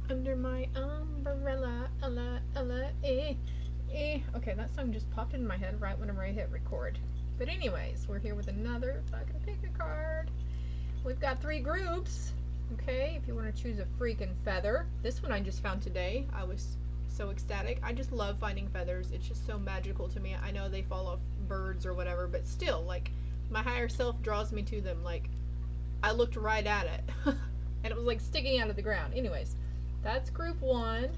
Under my umbrella, ella, ella, eh, eh. Okay, that song just popped in my head right whenever I hit record. But anyways, we're here with another fucking pick a card. We've got 3 groups. Okay, if you want to choose a freaking feather. This one I just found today. I was so ecstatic. I just love finding feathers. It's just so magical to me. I know they fall off birds or whatever, but still, like, my higher self draws me to them. Like, I looked right at it. And it was like sticking out of the ground. Anyways, that's group 1.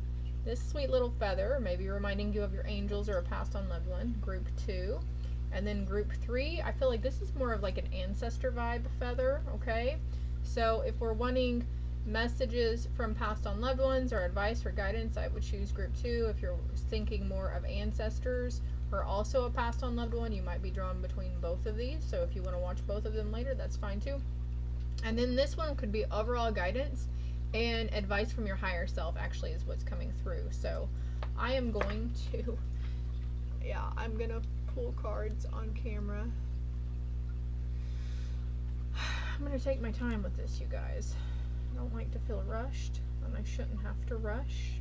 This sweet little feather, maybe reminding you of your angels or a passed on loved one. Group 2. And then group 3, I feel like this is more of like an ancestor vibe feather, okay? So if we're wanting messages from passed on loved ones or advice or guidance, I would choose group 2. If you're thinking more of ancestors or also a passed on loved one, you might be drawn between both of these. So if you want to watch both of them later, that's fine too. And then this one could be overall guidance and advice from your higher self, actually, is what's coming through. So I am going to, I'm going to pull cards on camera. I'm going to take my time with this, you guys. I don't like to feel rushed, and I shouldn't have to rush.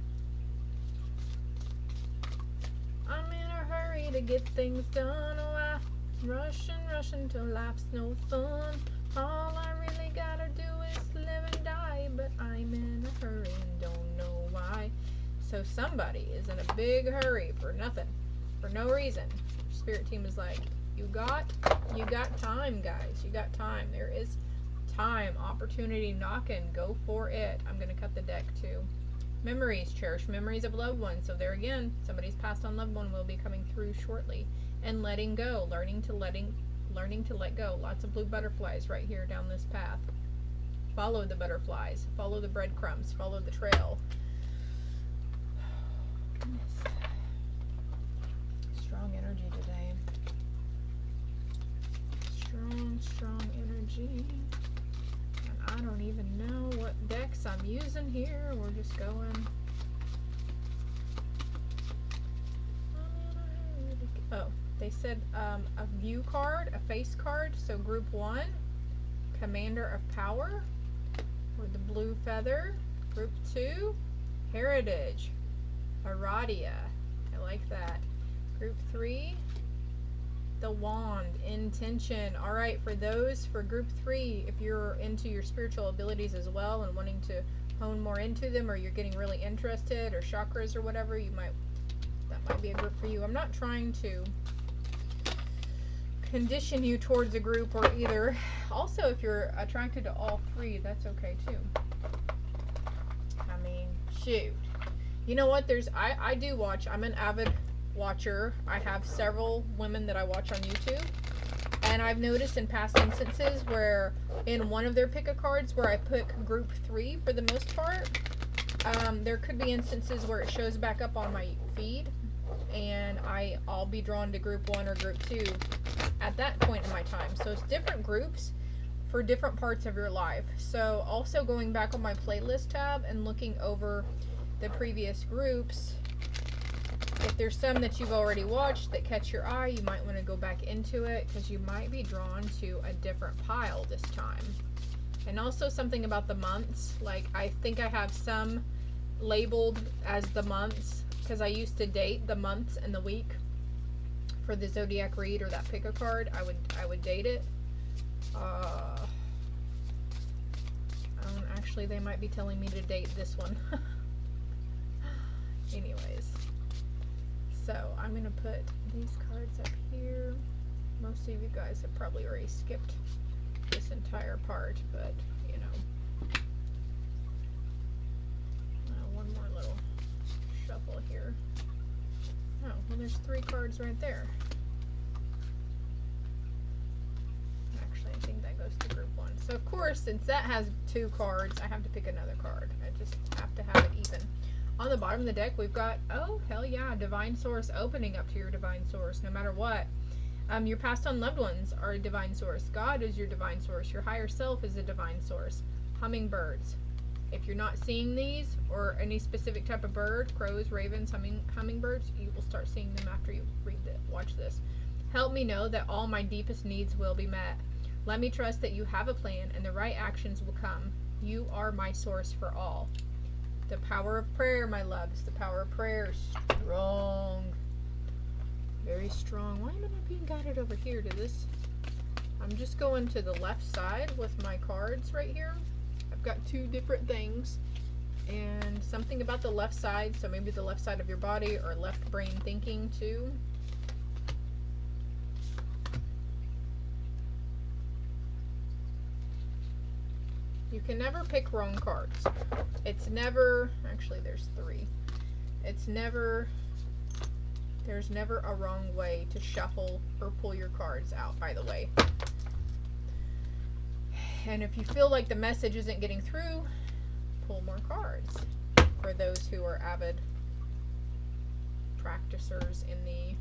I'm in a hurry to get things done. Oh, I rush until life's no fun. All I really gotta do is live and die, but I'm in a hurry and don't know why. So somebody is in a big hurry for nothing, for no reason. Spirit team is like, you got time, guys. You got time. There is time, opportunity knocking. Go for it. I'm gonna cut the deck too. Memories, cherished memories of loved ones. So there again, somebody's passed on loved one will be coming through shortly. And letting go, learning to let go. Lots of blue butterflies right here down this path. Follow the butterflies. Follow the breadcrumbs. Follow the trail. Goodness. Strong energy today. Strong energy. And I don't even know what decks I'm using here. We're just going. Oh. They said a view card, a face card. So group 1, Commander of Power with the blue feather. Group 2, Heritage, Aradia. I like that. Group 3, the Wand, Intention. All right, for group 3, if you're into your spiritual abilities as well and wanting to hone more into them, or you're getting really interested, or chakras or whatever, that might be a group for you. I'm not trying to condition you towards a group or either. Also, if you're attracted to all 3, that's okay too. I mean, shoot. You know what? I do watch. I'm an avid watcher. I have several women that I watch on YouTube. And I've noticed in past instances where in one of their pick a cards where I pick group 3 for the most part, there could be instances where it shows back up on my feed and I'll be drawn to group 1 or group 2 at that point in my time. So it's different groups for different parts of your life. So also going back on my playlist tab and looking over the previous groups, if there's some that you've already watched that catch your eye, you might want to go back into it because you might be drawn to a different pile this time. And also something about the months, like I think I have some labeled as the months because I used to date the months and the week for the zodiac read or that pick a card. I would date it. Actually, they might be telling me to date this one. Anyways, so I'm gonna put these cards up here. Most of you guys have probably already skipped this entire part, but you know, one more little shuffle here. Oh, well, there's 3 cards right there. Actually, I think that goes to group 1. So, of course, since that has 2 cards, I have to pick another card. I just have to have it even. On the bottom of the deck, we've got, oh, hell yeah, Divine Source, opening up to your Divine Source, no matter what. Your passed on loved ones are a Divine Source. God is your Divine Source. Your higher self is a Divine Source. Hummingbirds. If you're not seeing these, or any specific type of bird, crows, ravens, hummingbirds, you will start seeing them after you watch this. Help me know that all my deepest needs will be met. Let me trust that you have a plan and the right actions will come. You are my source for all. The power of prayer, my loves. The power of prayer. Strong. Very strong. Why am I not being guided over here to this? I'm just going to the left side with my cards right here. I've got two different things. And something about the left side. So maybe the left side of your body or left brain thinking too. You can never pick wrong cards. It's never, actually there's three. It's never, there's never a wrong way to shuffle or pull your cards out, by the way. And if you feel like the message isn't getting through, pull more cards. For those who are avid practicers in the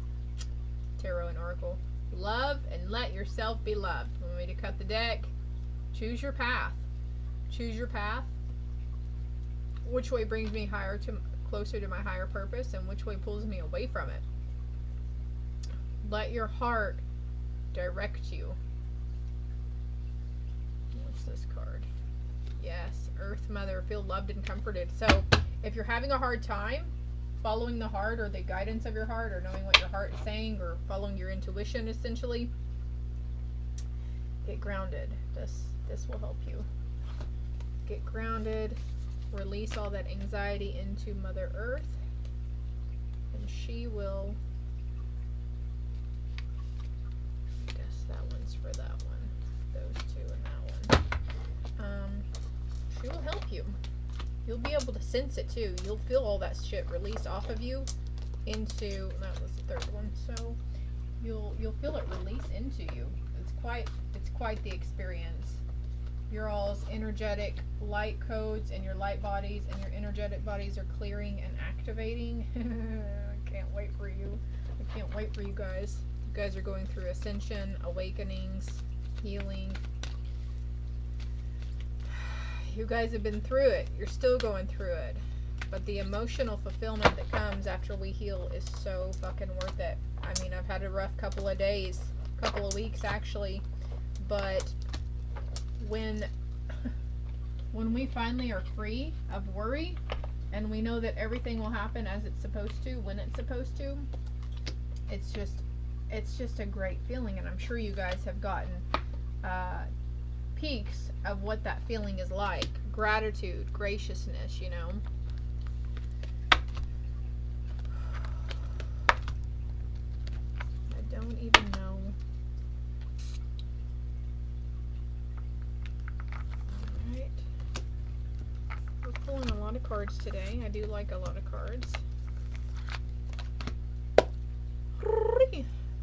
tarot and oracle. Love and let yourself be loved. Want me to cut the deck? Choose your path. Choose your path. Which way brings me closer to my higher purpose, and which way pulls me away from it? Let your heart direct you. What's this card? Yes, Earth Mother, feel loved and comforted. So if you're having a hard time following the heart or the guidance of your heart or knowing what your heart is saying or following your intuition, essentially, get grounded. This will help you. Get grounded, release all that anxiety into Mother Earth, and she will, I guess that one's for that one, those two and that one. She will help you. You'll be able to sense it too. You'll feel all that shit release off of you into, that was the third one, so you'll feel it release into you. It's quite the experience. Your all's energetic light codes and your light bodies and your energetic bodies are clearing and activating. I can't wait for you. I can't wait for you guys. You guys are going through ascension, awakenings, healing. You guys have been through it. You're still going through it. But the emotional fulfillment that comes after we heal is so fucking worth it. I mean, I've had a rough couple of days, couple of weeks actually, but when we finally are free of worry and we know that everything will happen as it's supposed to, when it's supposed to, it's just a great feeling. And I'm sure you guys have gotten peaks of what that feeling is like. Gratitude, graciousness, you know. I don't even know. Alright. We're pulling a lot of cards today. I do like a lot of cards.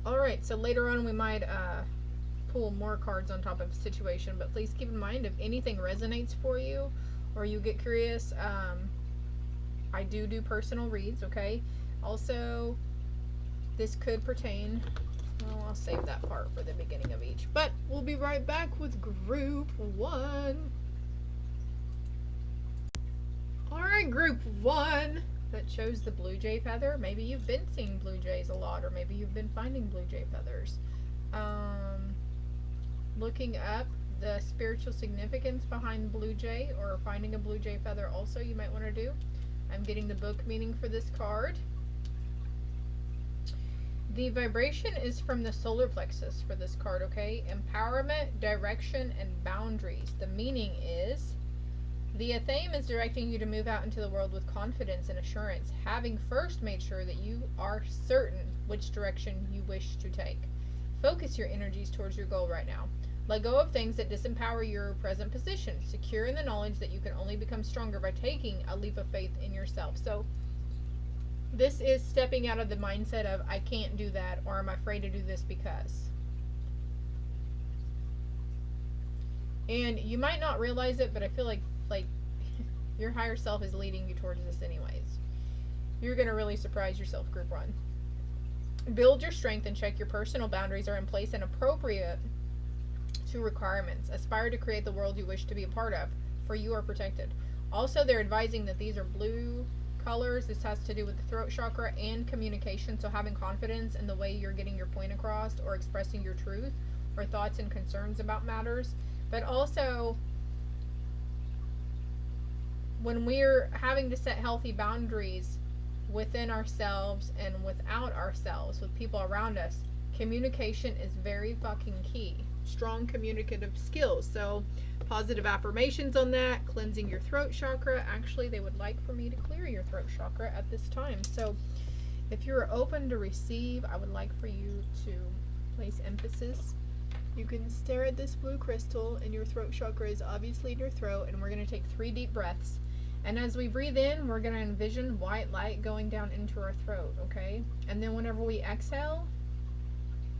Alright, so later on we might pull more cards on top of a situation, but please keep in mind if anything resonates for you or you get curious, I do personal reads, okay? Also, this could pertain, well, I'll save that part for the beginning of each, but we'll be right back with group 1. Alright, group 1 that chose the blue jay feather. Maybe you've been seeing blue jays a lot, or maybe you've been finding blue jay feathers. Looking up the spiritual significance behind blue jay, or finding a blue jay feather also you might want to do. I'm getting the book meaning for this card. The vibration is from the solar plexus for this card, okay? Empowerment, direction, and boundaries. The meaning is the theme is directing you to move out into the world with confidence and assurance, having first made sure that you are certain which direction you wish to take. Focus your energies towards your goal right now. Let go of things that disempower your present position, secure in the knowledge that you can only become stronger by taking a leap of faith in yourself. So this is stepping out of the mindset of I can't do that, or I'm afraid to do this because. And you might not realize it, but I feel like your higher self is leading you towards this anyways. You're going to really surprise yourself, group 1. Build your strength and check your personal boundaries are in place and appropriate to requirements. Aspire to create the world you wish to be a part of, for you are protected. Also, they're advising that these are blue colors. This has to do with the throat chakra and communication, so having confidence in the way you're getting your point across or expressing your truth or thoughts and concerns about matters. But also, when we're having to set healthy boundaries within ourselves and without ourselves, with people around us, communication is very fucking key. Strong communicative skills. So, positive affirmations on that, cleansing your throat chakra. Actually, they would like for me to clear your throat chakra at this time. So, if you're open to receive, I would like for you to place emphasis. You can stare at this blue crystal, and your throat chakra is obviously in your throat, and we're going to take 3 deep breaths. And as we breathe in, we're going to envision white light going down into our throat, okay? And then whenever we exhale,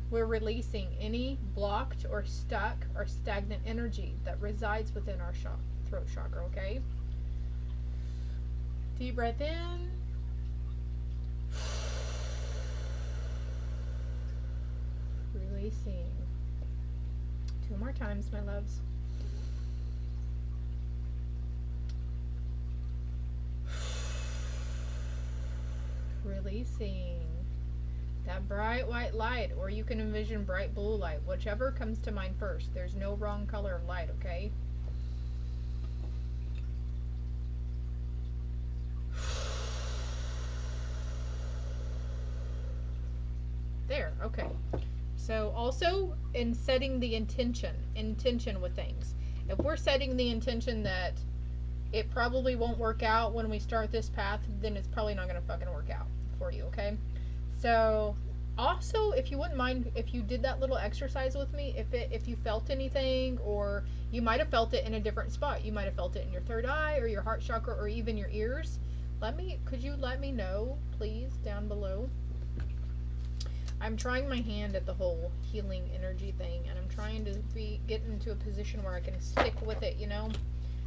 we're releasing any blocked or stuck or stagnant energy that resides within our throat chakra, okay? Deep breath in. Releasing. 2 more times, my loves. Releasing. That bright white light, or you can envision bright blue light, whichever comes to mind first. There's no wrong color of light, okay? There, okay. So also in setting the intention with things. If we're setting the intention that it probably won't work out when we start this path, then it's probably not going to fucking work out for you, okay? So also, if you wouldn't mind, if you did that little exercise with me, if you felt anything, or you might have felt it in a different spot, you might have felt it in your third eye or your heart chakra or even your ears, could you let me know, please, down below? I'm trying my hand at the whole healing energy thing, and I'm trying to get into a position where I can stick with it, you know?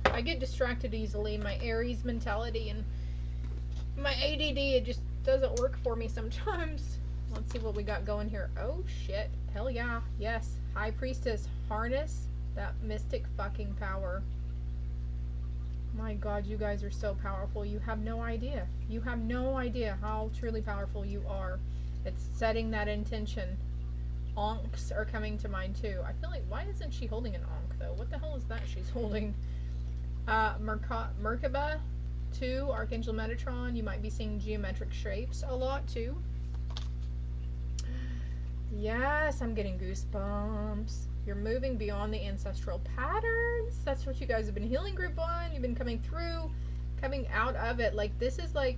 I get distracted easily, my Aries mentality and my ADD, it just doesn't work for me sometimes. Let's see what we got going here. Oh shit, hell yeah, yes. High Priestess, harness that mystic fucking power. My God, you guys are so powerful. You have no idea. You have no idea how truly powerful you are. It's setting that intention. Ankhs are coming to mind too. I feel like, why isn't she holding an Ankh though? What the hell is that she's holding? Merkaba 2, Archangel Metatron. You might be seeing geometric shapes a lot too. Yes, I'm getting goosebumps. You're moving beyond the ancestral patterns. That's what you guys have been healing group on. You've been coming through, coming out of it. Like, this is like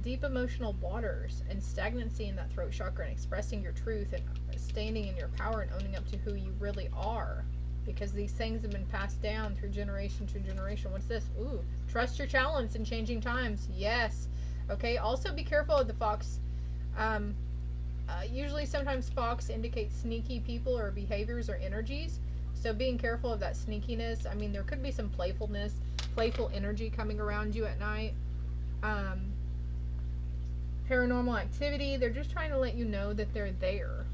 deep emotional waters and stagnancy in that throat chakra, and expressing your truth and standing in your power and owning up to who you really are. Because these things have been passed down through generation to generation. What's this? Ooh, trust your talents in changing times. Yes. Okay, also be careful of the fox. Usually sometimes fox indicates sneaky people or behaviors or energies. So being careful of that sneakiness. I mean, there could be some playfulness, playful energy coming around you at night. Paranormal activity. They're just trying to let you know that they're there.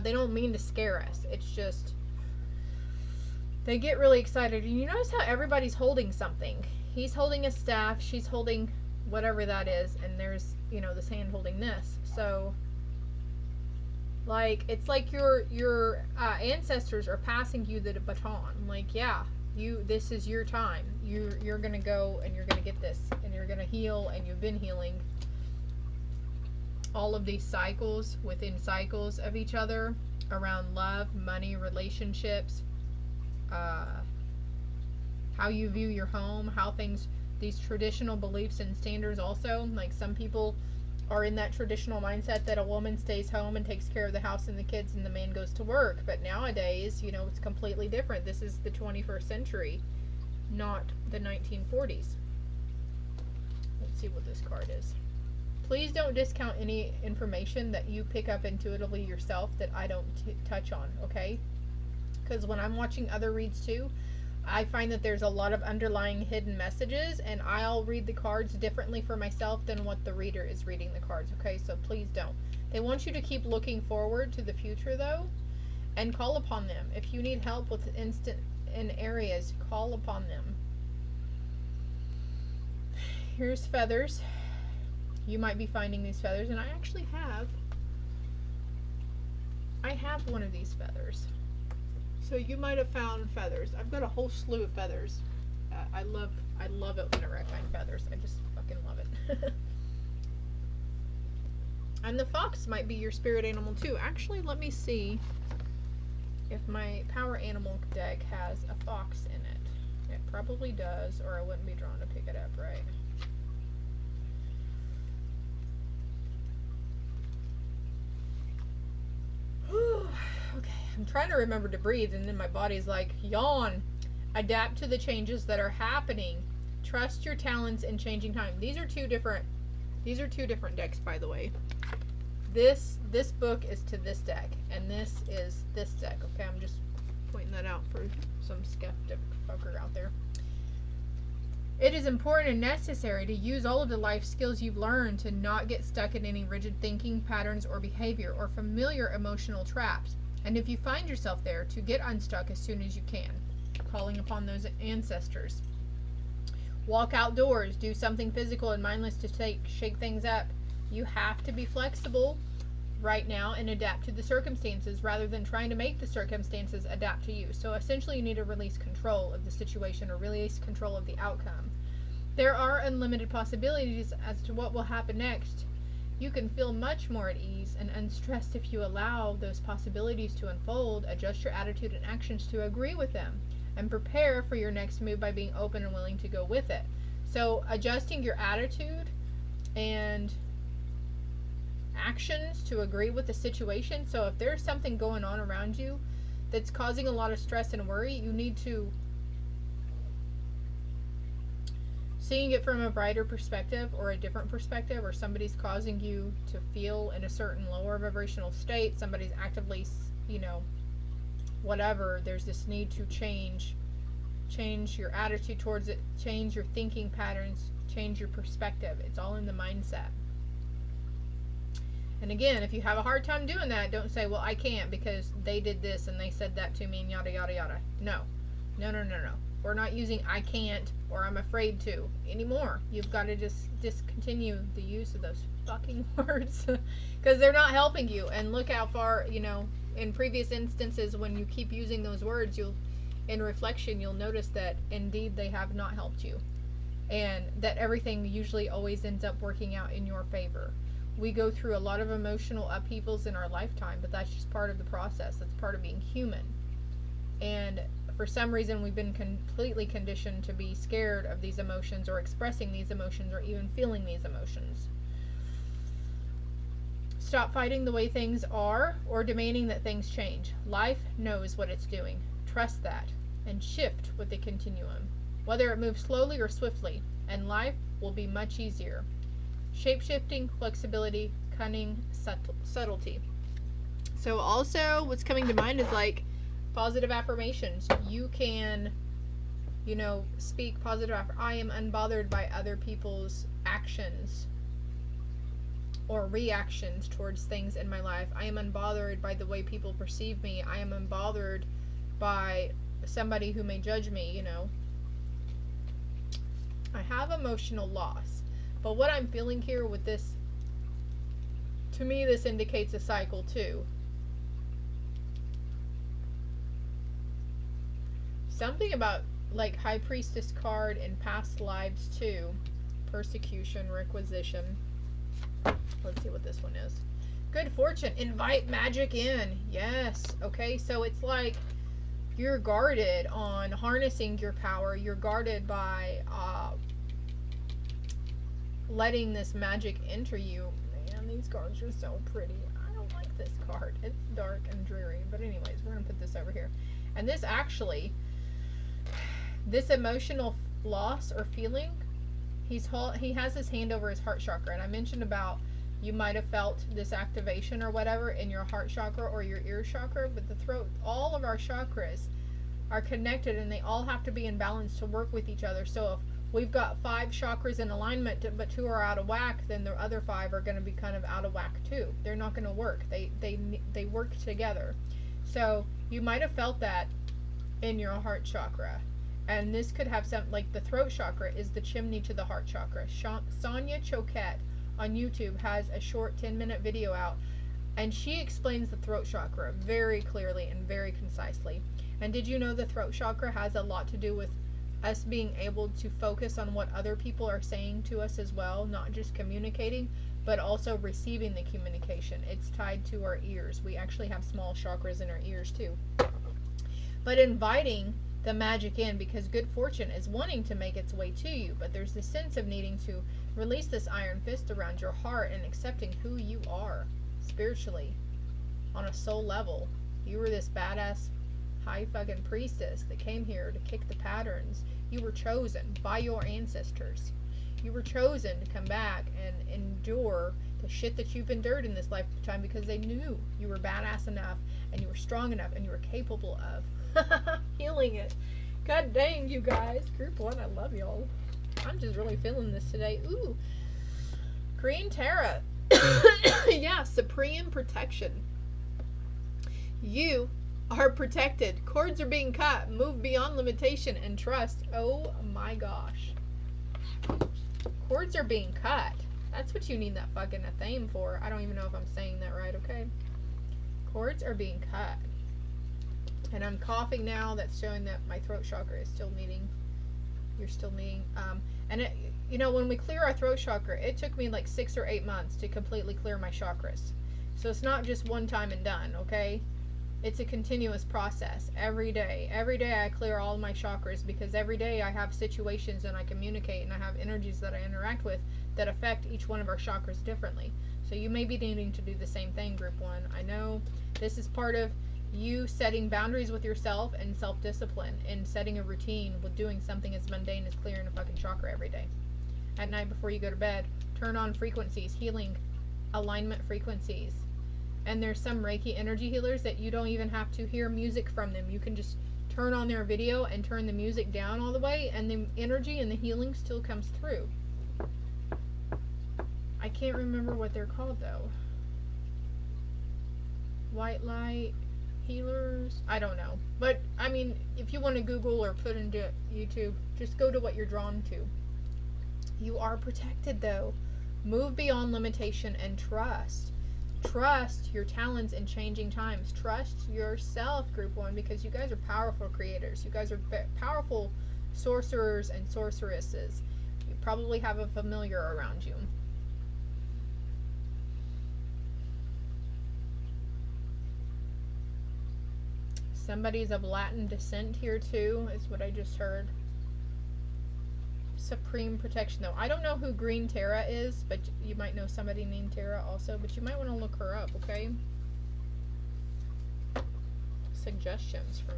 They don't mean to scare us. It's just they get really excited. And you notice how everybody's holding something. He's holding a staff. She's holding whatever that is. And there's, you know, this hand holding this. So, like, it's like your ancestors are passing you the baton. Like, yeah, this is your time. You're gonna go and you're gonna get this, and you're gonna heal, and you've been healing. All of these cycles within cycles of each other around love, money, relationships, how you view your home, how things, these traditional beliefs and standards also. Like, some people are in that traditional mindset that a woman stays home and takes care of the house and the kids and the man goes to work. But nowadays, you know, it's completely different. This is the 21st century, not the 1940s. Let's see what this card is. Please don't discount any information that you pick up intuitively yourself that I don't touch on, okay? Because when I'm watching other reads too, I find that there's a lot of underlying hidden messages, and I'll read the cards differently for myself than what the reader is reading the cards, okay? So please don't. They want you to keep looking forward to the future, though, and call upon them. If you need help with instant in areas, call upon them. Here's feathers. You might be finding these feathers, and I actually have one of these feathers. So you might have found feathers. I've got a whole slew of feathers. I love it whenever I find feathers. I just fucking love it. And the fox might be your spirit animal too. Actually, let me see if my power animal deck has a fox in it. It probably does, or I wouldn't be drawn to pick it up, right? Okay, I'm trying to remember to breathe, and then my body's like, yawn. Adapt to the changes that are happening. Trust your talents in changing time. These are two different decks, by the way. This book is to this deck, and this is this deck. Okay, I'm just pointing that out for some skeptic fucker out there. It is important and necessary to use all of the life skills you've learned to not get stuck in any rigid thinking patterns or behavior or familiar emotional traps. And if you find yourself there, to get unstuck as soon as you can, calling upon those ancestors. Walk outdoors, do something physical and mindless to shake things up. You have to be flexible right now and adapt to the circumstances rather than trying to make the circumstances adapt to you. So essentially you need to release control of the situation or release control of the outcome. There are unlimited possibilities as to what will happen next. You can feel much more at ease and unstressed if you allow those possibilities to unfold, adjust your attitude and actions to agree with them, and prepare for your next move by being open and willing to go with it. So adjusting your attitude and actions to agree with the situation. So if there's something going on around you that's causing a lot of stress and worry, you need to seeing it from a brighter perspective or a different perspective, or somebody's causing you to feel in a certain lower vibrational state, somebody's actively, whatever, there's this need to change your attitude towards it, change your thinking patterns, change your perspective. It's all in the mindset. And again, if you have a hard time doing that, don't say, well, I can't because they did this and they said that to me and yada, yada, yada. No. We're not using I can't or I'm afraid to anymore. You've got to just discontinue the use of those fucking words because they're not helping you. And look how far, in previous instances when you keep using those words, in reflection, you'll notice that indeed they have not helped you. And that everything usually always ends up working out in your favor. We go through a lot of emotional upheavals in our lifetime, but that's just part of the process. That's part of being human. And for some reason, we've been completely conditioned to be scared of these emotions or expressing these emotions or even feeling these emotions. Stop fighting the way things are or demanding that things change. Life knows what it's doing. Trust that and shift with the continuum, whether it moves slowly or swiftly, and life will be much easier. Shape-shifting, flexibility, cunning, subtlety. So also what's coming to mind is like positive affirmations. You can, speak positive I am unbothered by other people's actions or reactions towards things in my life. I am unbothered by the way people perceive me. I am unbothered by somebody who may judge me, I have emotional loss. But what I'm feeling here with this, to me, this indicates a cycle too. Something about like High Priestess card in past lives too. Persecution, requisition. Let's see what this one is. Good fortune. Invite magic in. Yes. Okay, so it's like you're guarded on harnessing your power. You're guarded by letting this magic enter you. Man, these cards are so pretty. I don't like this card. It's dark and dreary. But anyways, we're going to put this over here. And this actually, this emotional loss or feeling, he has his hand over his heart chakra. And I mentioned about you might have felt this activation or whatever in your heart chakra or your ear chakra, but the throat, all of our chakras are connected and they all have to be in balance to work with each other. So if we've got 5 chakras in alignment, but 2 are out of whack, then the other 5 are going to be kind of out of whack too. They're not going to work. They work together. So you might have felt that in your heart chakra. And this could have some, like the throat chakra is the chimney to the heart chakra. Sonia Choquette on YouTube has a short 10-minute video out, and she explains the throat chakra very clearly and very concisely. And did you know the throat chakra has a lot to do with us being able to focus on what other people are saying to us as well, not just communicating, but also receiving the communication. It's tied to our ears. We actually have small chakras in our ears too. But inviting the magic in, because good fortune is wanting to make its way to you, but there's this sense of needing to release this iron fist around your heart and accepting who you are spiritually on a soul level. You were this badass high fucking priestess that came here to kick the patterns. You were chosen by your ancestors. You were chosen to come back and endure the shit that you've endured in this lifetime, because they knew you were badass enough and you were strong enough and you were capable of healing it. God dang, you guys. Group 1, I love y'all. I'm just really feeling this today. Ooh. Green Terra. Yeah, supreme protection. You are protected. Cords are being cut. Move beyond limitation and trust. Oh my gosh. Cords are being cut. That's what you need that fucking theme for. I don't even know if I'm saying that right, okay? Cords are being cut. And I'm coughing now. That's showing that my throat chakra is still meeting. You're still meeting. And it, you know, when we clear our throat chakra, it took me like 6 or 8 months to completely clear my chakras. So it's not just one time and done, okay? It's a continuous process. Every day I clear all of my chakras, because every day I have situations and I communicate and I have energies that I interact with that affect each one of our chakras differently. So you may be needing to do the same thing, Group 1. I know this is part of you setting boundaries with yourself and self-discipline, and setting a routine with doing something as mundane as clearing a fucking chakra every day. At night before you go to bed, turn on frequencies, healing alignment frequencies. And there's some Reiki energy healers that you don't even have to hear music from them. You can just turn on their video and turn the music down all the way, and the energy and the healing still comes through. I can't remember what they're called though. White light healers? I don't know. But, I mean, if you want to Google or put into YouTube, just go to what you're drawn to. You are protected though. Move beyond limitation and trust. Trust your talents in changing times. Trust yourself, Group 1, because you guys are powerful creators. You guys are powerful sorcerers and sorceresses. You probably have a familiar around you. Somebody's of Latin descent here too, is what I just heard. Supreme protection though. I don't know who Green Terra is, but you might know somebody named Terra also, but you might want to look her up, okay? Suggestions from...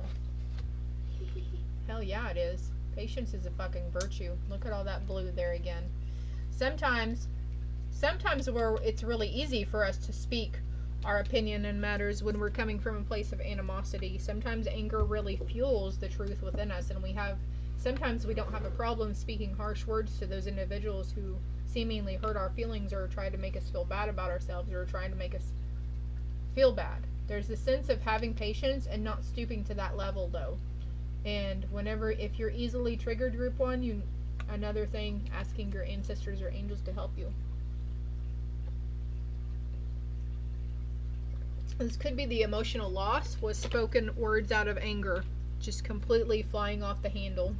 Hell yeah, it is. Patience is a fucking virtue. Look at all that blue there again. Sometimes where it's really easy for us to speak our opinion in matters when we're coming from a place of animosity. Sometimes anger really fuels the truth within us, and sometimes we don't have a problem speaking harsh words to those individuals who seemingly hurt our feelings or try to make us feel bad about ourselves or trying to make us feel bad. There's a sense of having patience and not stooping to that level though. And if you're easily triggered, Group 1, another thing, asking your ancestors or angels to help you. This could be the emotional loss was spoken words out of anger, just completely flying off the handle.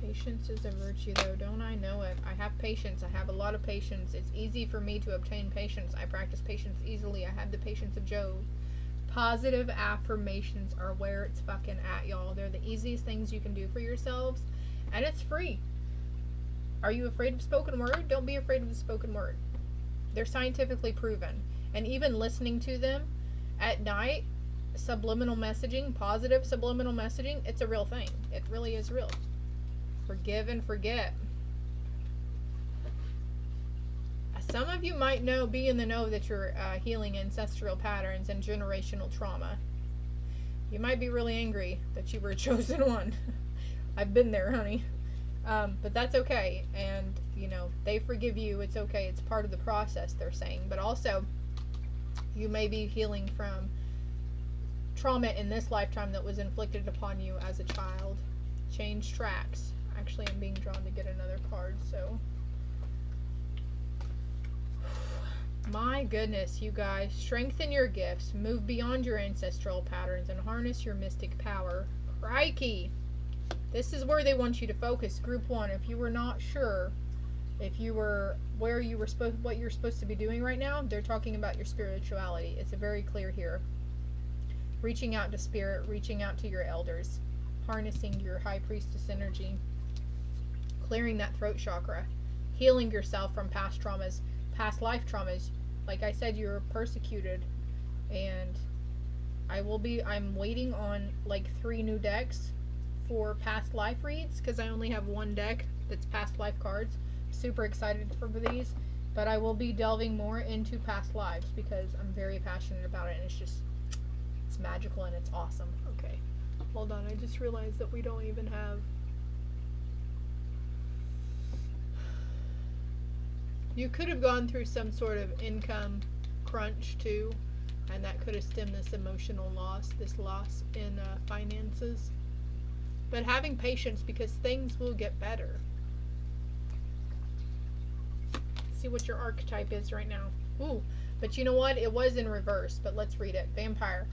Patience is a virtue though, don't I know it? I have patience. I have a lot of patience. It's easy for me to obtain patience. I practice patience easily. I have the patience of Job. Positive affirmations are where it's fucking at, y'all. They're the easiest things you can do for yourselves, and it's free. Are you afraid of spoken word? Don't be afraid of the spoken word. They're scientifically proven. And even listening to them at night, subliminal messaging, positive subliminal messaging, it's a real thing. It really is real. Forgive and forget. Some of you might be in the know that you're healing ancestral patterns and generational trauma. You might be really angry that you were a chosen one. I've been there, honey. But that's okay. And, they forgive you. It's okay. It's part of the process, they're saying. But also, you may be healing from trauma in this lifetime that was inflicted upon you as a child. Change tracks. Actually, I'm being drawn to get another card, so... My goodness, you guys. Strengthen your gifts. Move beyond your ancestral patterns and harness your mystic power. Crikey. This is where they want you to focus. Group 1, if you were not sure if you were where you were supposed, what you're supposed to be doing right now, they're talking about your spirituality. It's very clear here. Reaching out to spirit, reaching out to your elders, harnessing your high priestess energy, clearing that throat chakra, healing yourself from past traumas, past life traumas. Like I said, you're persecuted, and I'm waiting on like 3 new decks for past life reads, because I only have 1 deck that's past life cards. Super excited for these, but I will be delving more into past lives because I'm very passionate about it, and it's magical and it's awesome. Okay, hold on, I just realized that we don't even have... You could have gone through some sort of income crunch too, and that could have stemmed this emotional loss, this loss in finances. But having patience, because things will get better. See what your archetype is right now. Ooh, but you know what? It was in reverse, but let's read it. Vampire.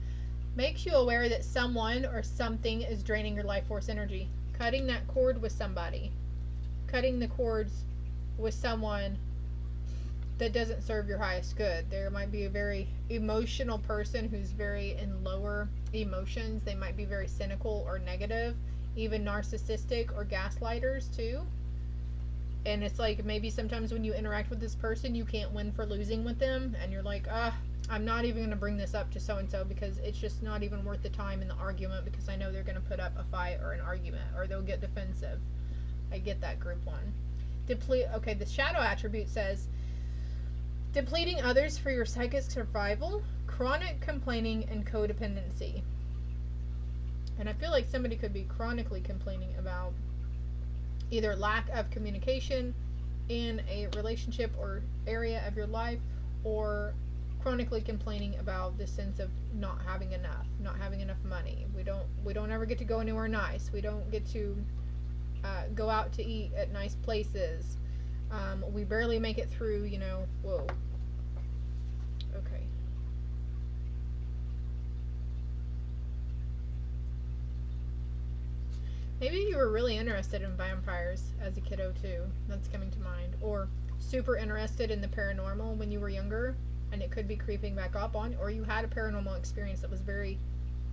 Makes you aware that someone or something is draining your life force energy. Cutting that cord with somebody. Cutting the cords with someone that doesn't serve your highest good. There might be a very emotional person who's very in lower emotions. They might be very cynical or negative, even narcissistic or gaslighters too. And it's like maybe sometimes when you interact with this person, you can't win for losing with them, and you're like, I'm not even going to bring this up to so-and-so because it's just not even worth the time in the argument, because I know they're going to put up a fight or an argument, or they'll get defensive. I get that, group 1. Okay, the shadow attribute says, depleting others for your psychic survival, chronic complaining, and codependency. And I feel like somebody could be chronically complaining about either lack of communication in a relationship or area of your life, or chronically complaining about the sense of not having enough money. We don't ever get to go anywhere nice. We don't get to go out to eat at nice places. We barely make it through, whoa. Okay. Maybe you were really interested in vampires as a kiddo too. That's coming to mind. Or super interested in the paranormal when you were younger, and it could be creeping back up on, or you had a paranormal experience that was very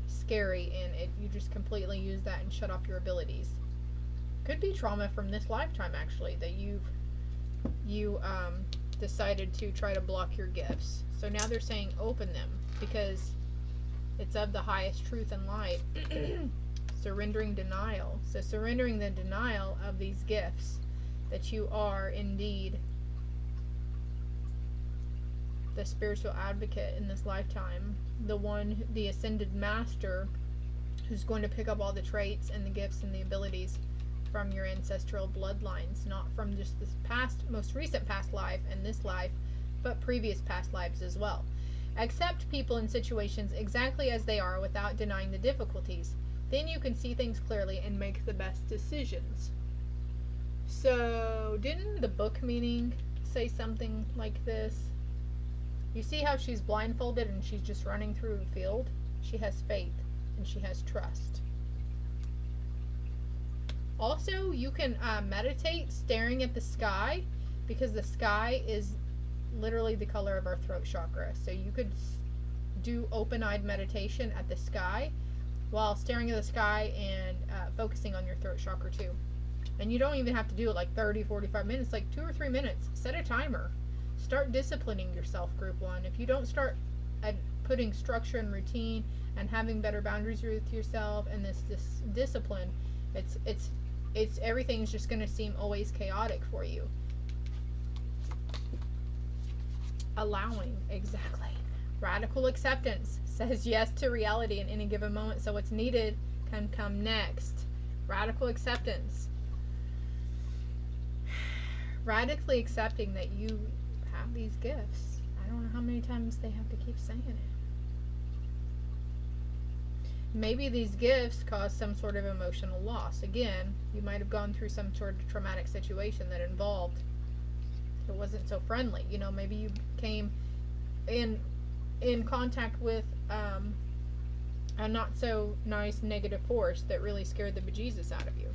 scary, and you just completely used that and shut off your abilities. Could be trauma from this lifetime, actually, that you decided to try to block your gifts. So now they're saying open them, because it's of the highest truth and light. Surrendering denial. So surrendering the denial of these gifts, that you are indeed the spiritual advocate in this lifetime, the ascended master who's going to pick up all the traits and the gifts and the abilities from your ancestral bloodlines, not from just this most recent past life and this life, but previous past lives as well. Accept people and situations exactly as they are without denying the difficulties. Then you can see things clearly and make the best decisions. So, didn't the book meaning say something like this? You see how she's blindfolded and she's just running through a field? She has faith and she has trust. Also, you can meditate staring at the sky, because the sky is literally the color of our throat chakra. So you could do open-eyed meditation at the sky while staring at the sky and focusing on your throat chakra too. And you don't even have to do it like 30, 45 minutes, like 2 or 3 minutes. Set a timer. Start disciplining yourself, group 1. If you don't start putting structure and routine and having better boundaries with yourself and this discipline, it's everything's just going to seem always chaotic for you. Allowing, exactly. Radical acceptance says yes to reality in any given moment, so what's needed can come next. Radical acceptance. Radically accepting that you have these gifts. I don't know how many times they have to keep saying it. Maybe these gifts cause some sort of emotional loss. Again, you might have gone through some sort of traumatic situation that involved, it wasn't so friendly. Maybe you became in contact with a not so nice negative force that really scared the bejesus out of you.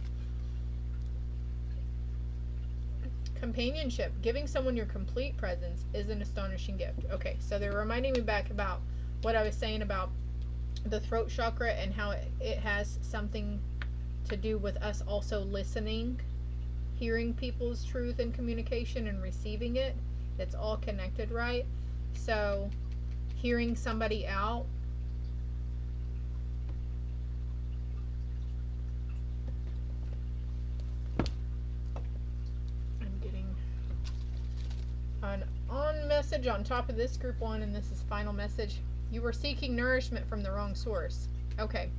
Companionship. Giving someone your complete presence is an astonishing gift. Okay, so they're reminding me back about what I was saying about the throat chakra and how it has something to do with us also listening, hearing people's truth and communication and receiving it. It's all connected, right? So hearing somebody out, I'm getting an on message on top of this group 1, and this is final message. You were seeking nourishment from the wrong source. Okay.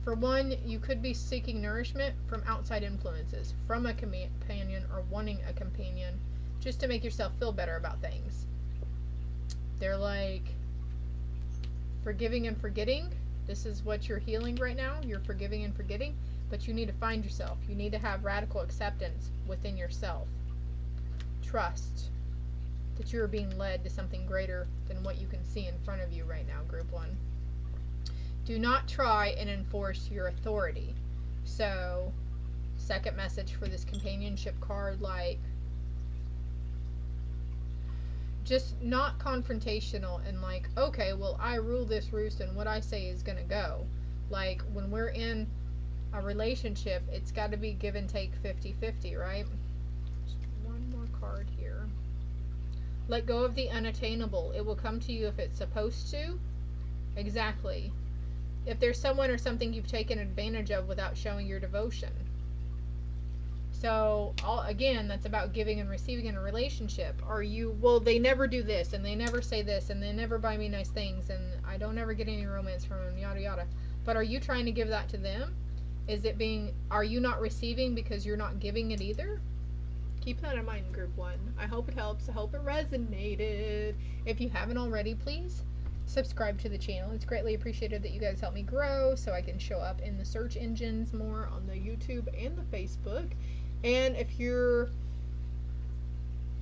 For one, you could be seeking nourishment from outside influences, from a companion or wanting a companion, just to make yourself feel better about things. They're like forgiving and forgetting. This is what you're healing right now. You're forgiving and forgetting, but you need to find yourself. You need to have radical acceptance within yourself. Trust that you are being led to something greater than what you can see in front of you right now, group 1. Do not try and enforce your authority. So, second message for this companionship card, like, just not confrontational and like, okay, well, I rule this roost and what I say is going to go. Like, when we're in a relationship, it's got to be give and take 50-50, right? Just one more card here. Let go of the unattainable. It will come to you if it's supposed to. Exactly. If there's someone or something you've taken advantage of without showing your devotion. So, again, that's about giving and receiving in a relationship. Are you, well, they never do this, and they never say this, and they never buy me nice things, and I don't ever get any romance from them, yada yada. But are you trying to give that to them? Are you not receiving because you're not giving it either? Keep that in mind, group 1. I hope it helps. I hope it resonated. If you haven't already, please subscribe to the channel. It's greatly appreciated that you guys help me grow so I can show up in the search engines more on the YouTube and the Facebook. And if you're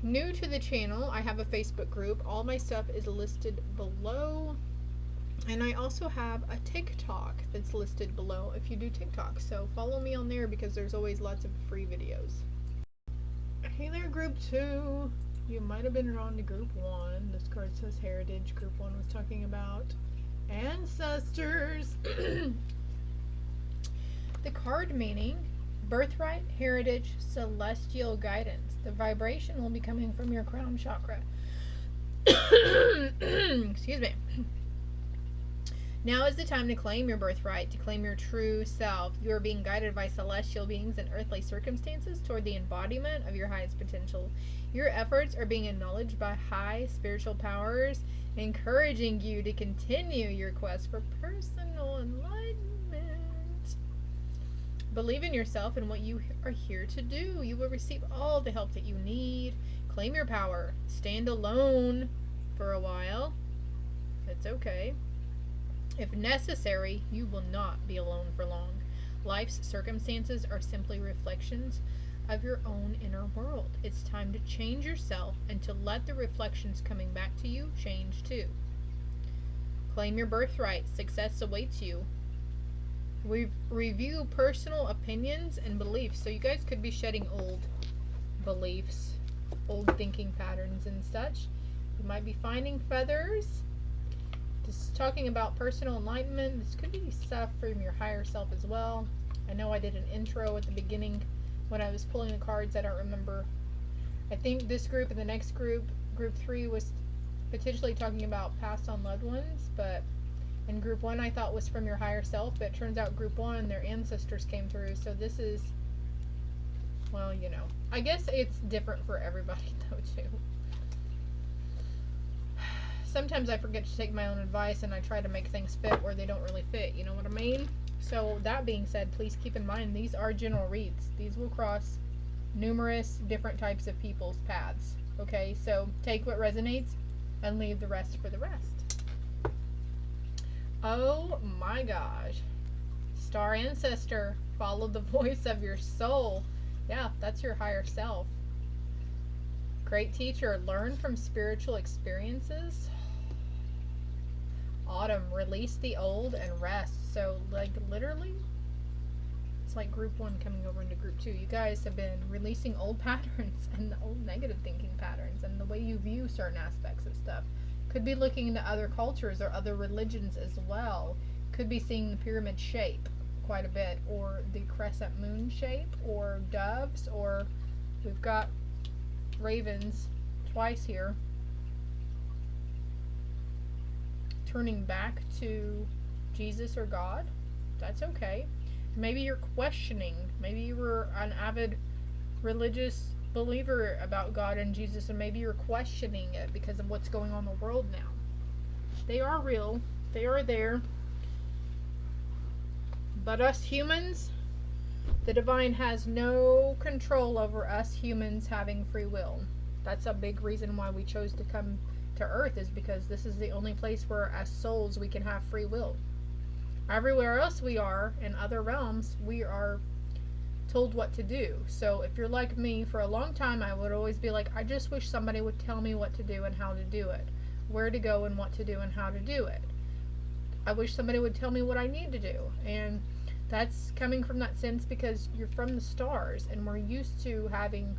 new to the channel, I have a Facebook group. All my stuff is listed below. And I also have a TikTok that's listed below if you do TikTok. So follow me on there because there's always lots of free videos. Hey there, group 2. You might have been drawn to group 1. This card says heritage. Group 1 was talking about ancestors. The card meaning birthright, heritage, celestial guidance. The vibration will be coming from your crown chakra. Excuse me. Now is the time to claim your birthright, to claim your true self. You are being guided by celestial beings and earthly circumstances toward the embodiment of your highest potential. Your efforts are being acknowledged by high spiritual powers, encouraging you to continue your quest for personal enlightenment. Believe in yourself and what you are here to do. You will receive all the help that you need. Claim your power. Stand alone for a while. It's okay. If necessary, you will not be alone for long. Life's circumstances are simply reflections of your own inner world. It's time to change yourself and to let the reflections coming back to you change too. Claim your birthright. Success awaits you. Review personal opinions and beliefs. So you guys could be shedding old beliefs, old thinking patterns and such. You might be finding feathers. This is talking about personal enlightenment. This could be stuff from your higher self as well. I know I did an intro at the beginning when I was pulling the cards. I don't remember. I think this group and the next group, group 3, was potentially talking about passed on loved ones, but in group 1 I thought was from your higher self, but it turns out group 1, their ancestors came through. So this is, well, you know, I guess it's different for everybody though too. Sometimes I forget to take my own advice and I try to make things fit where they don't really fit, you know what I mean? So that being said, please keep in mind these are general reads. These will cross numerous different types of people's paths. Okay, so take what resonates and leave the rest for the rest. Oh my gosh. Star ancestor, follow the voice of your soul. Yeah, that's your higher self. Great teacher, learn from spiritual experiences. Autumn, release the old and rest. So, like, literally, it's like group 1 coming over into group 2. You guys have been releasing old patterns and the old negative thinking patterns and the way you view certain aspects of stuff. Could be looking into other cultures or other religions as well. Could be seeing the pyramid shape quite a bit, or the crescent moon shape, or doves, or we've got ravens twice here. Turning back to Jesus or God, that's okay. Maybe you're questioning. Maybe you were an avid religious believer about God and Jesus, and maybe you're questioning it because of what's going on in the world now. They are real. They are there. But us humans, the divine has no control over us humans having free will. That's a big reason why we chose to come to Earth, is because this is the only place where as souls we can have free will. Everywhere else we are, in other realms, we are told what to do. So if you're like me, for a long time I would always be like, I just wish somebody would tell me what to do and how to do it. Where to go and what to do and how to do it. I wish somebody would tell me what I need to do. And that's coming from that sense because you're from the stars and we're used to having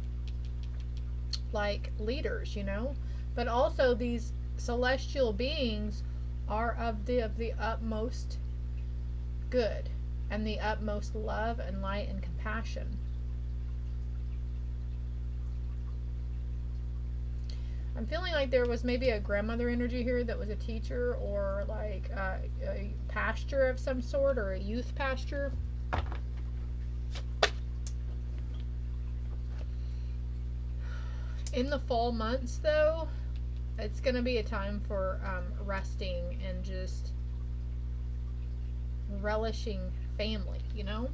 like leaders, you know. But also these celestial beings are of the utmost good and the utmost love and light and compassion. I'm feeling like there was maybe a grandmother energy here that was a teacher, or like a pastor of some sort, or a youth pastor. In the fall months, though, it's going to be a time for resting and just relishing family, you know?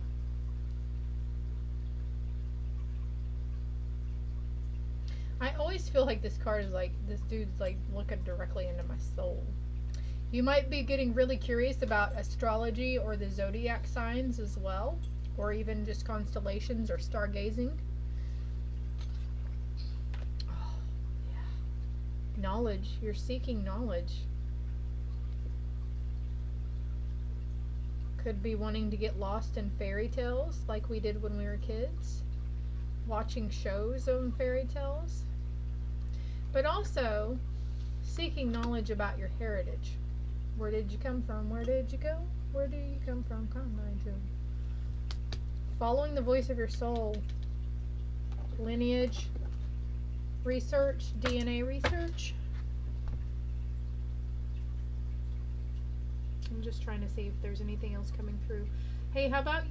I always feel like this card is like, this dude's like looking directly into my soul. You might be getting really curious about astrology or the zodiac signs as well, or even just constellations or stargazing. Oh, yeah. Knowledge. You're seeking knowledge. Could be wanting to get lost in fairy tales like we did when we were kids. Watching shows on fairy tales. But also seeking knowledge about your heritage. Where did you come from? Where did you go? Where do you come from? Come, Nigel. Following the voice of your soul. Lineage research, DNA research. I'm just trying to see if there's anything else coming through. Hey, how about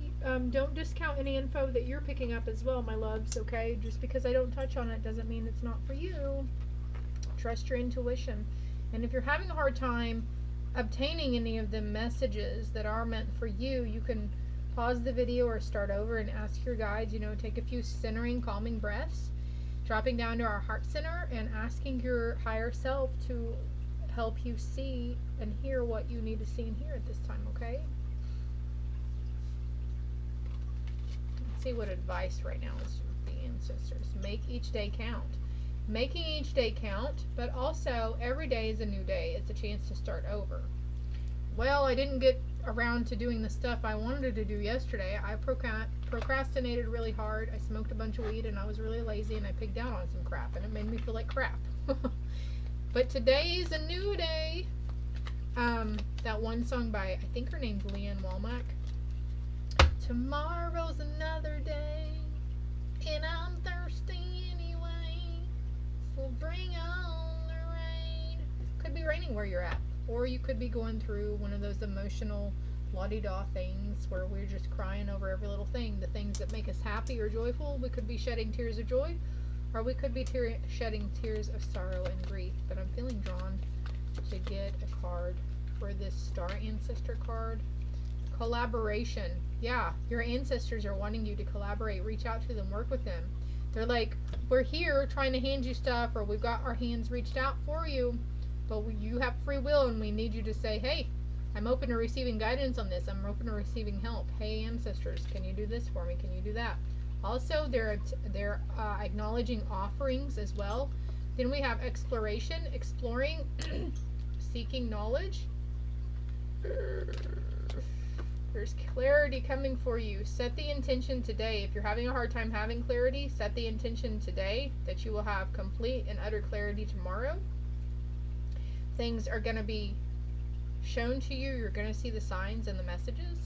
don't discount any info that you're picking up as well, my loves, okay? Just because I don't touch on it doesn't mean it's not for you. Trust your intuition. And if you're having a hard time obtaining any of the messages that are meant for you, you can pause the video or start over and ask your guides, you know, take a few centering, calming breaths, dropping down to our heart center and asking your higher self to help you see and hear what you need to see and hear at this time, okay? Let's see what advice right now is for the ancestors. Make each day count. Making each day count, but also every day is a new day. It's a chance to start over. Well, I didn't get around to doing the stuff I wanted to do yesterday. I procrastinated really hard. I smoked a bunch of weed and I was really lazy and I pigged out on some crap and it made me feel like crap. But today's a new day. That one song by, I think her name's Leanne Womack. Tomorrow's another day and I'm thirsty anyway, so bring on the rain. Could be raining where you're at, or you could be going through one of those emotional la-di-da things where we're just crying over every little thing. The things that make us happy or joyful, we could be shedding tears of joy, or we could be shedding tears of sorrow and grief. But I'm feeling drawn to get a card for this Star Ancestor card. Collaboration. Yeah, your ancestors are wanting you to collaborate. Reach out to them, work with them. They're like, we're here trying to hand you stuff, or we've got our hands reached out for you, but you have free will and we need you to say, hey, I'm open to receiving guidance on this. I'm open to receiving help. Hey, ancestors, can you do this for me? Can you do that? Also, they're acknowledging offerings as well. Then we have exploration, exploring, seeking knowledge. There's clarity coming for you. Set the intention today. If you're having a hard time having clarity, set the intention today that you will have complete and utter clarity tomorrow. Things are going to be shown to you. You're going to see the signs and the messages.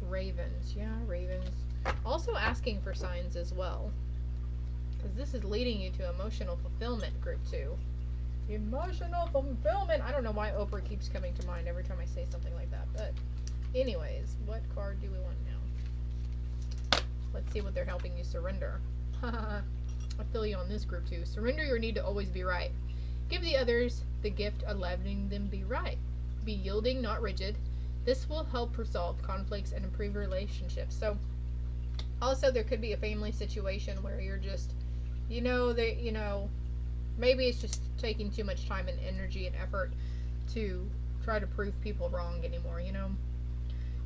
Ravens. Yeah, ravens. Also asking for signs as well. Because this is leading you to emotional fulfillment, group 2. Emotional fulfillment. I don't know why Oprah keeps coming to mind every time I say something like that. But anyways, what card do we want now? Let's see what they're helping you surrender. I feel you on this, group 2. Surrender your need to always be right. Give the others the gift of letting them be right. Be yielding, not rigid. This will help resolve conflicts and improve relationships. So also there could be a family situation where you're just, maybe it's just taking too much time and energy and effort to try to prove people wrong anymore,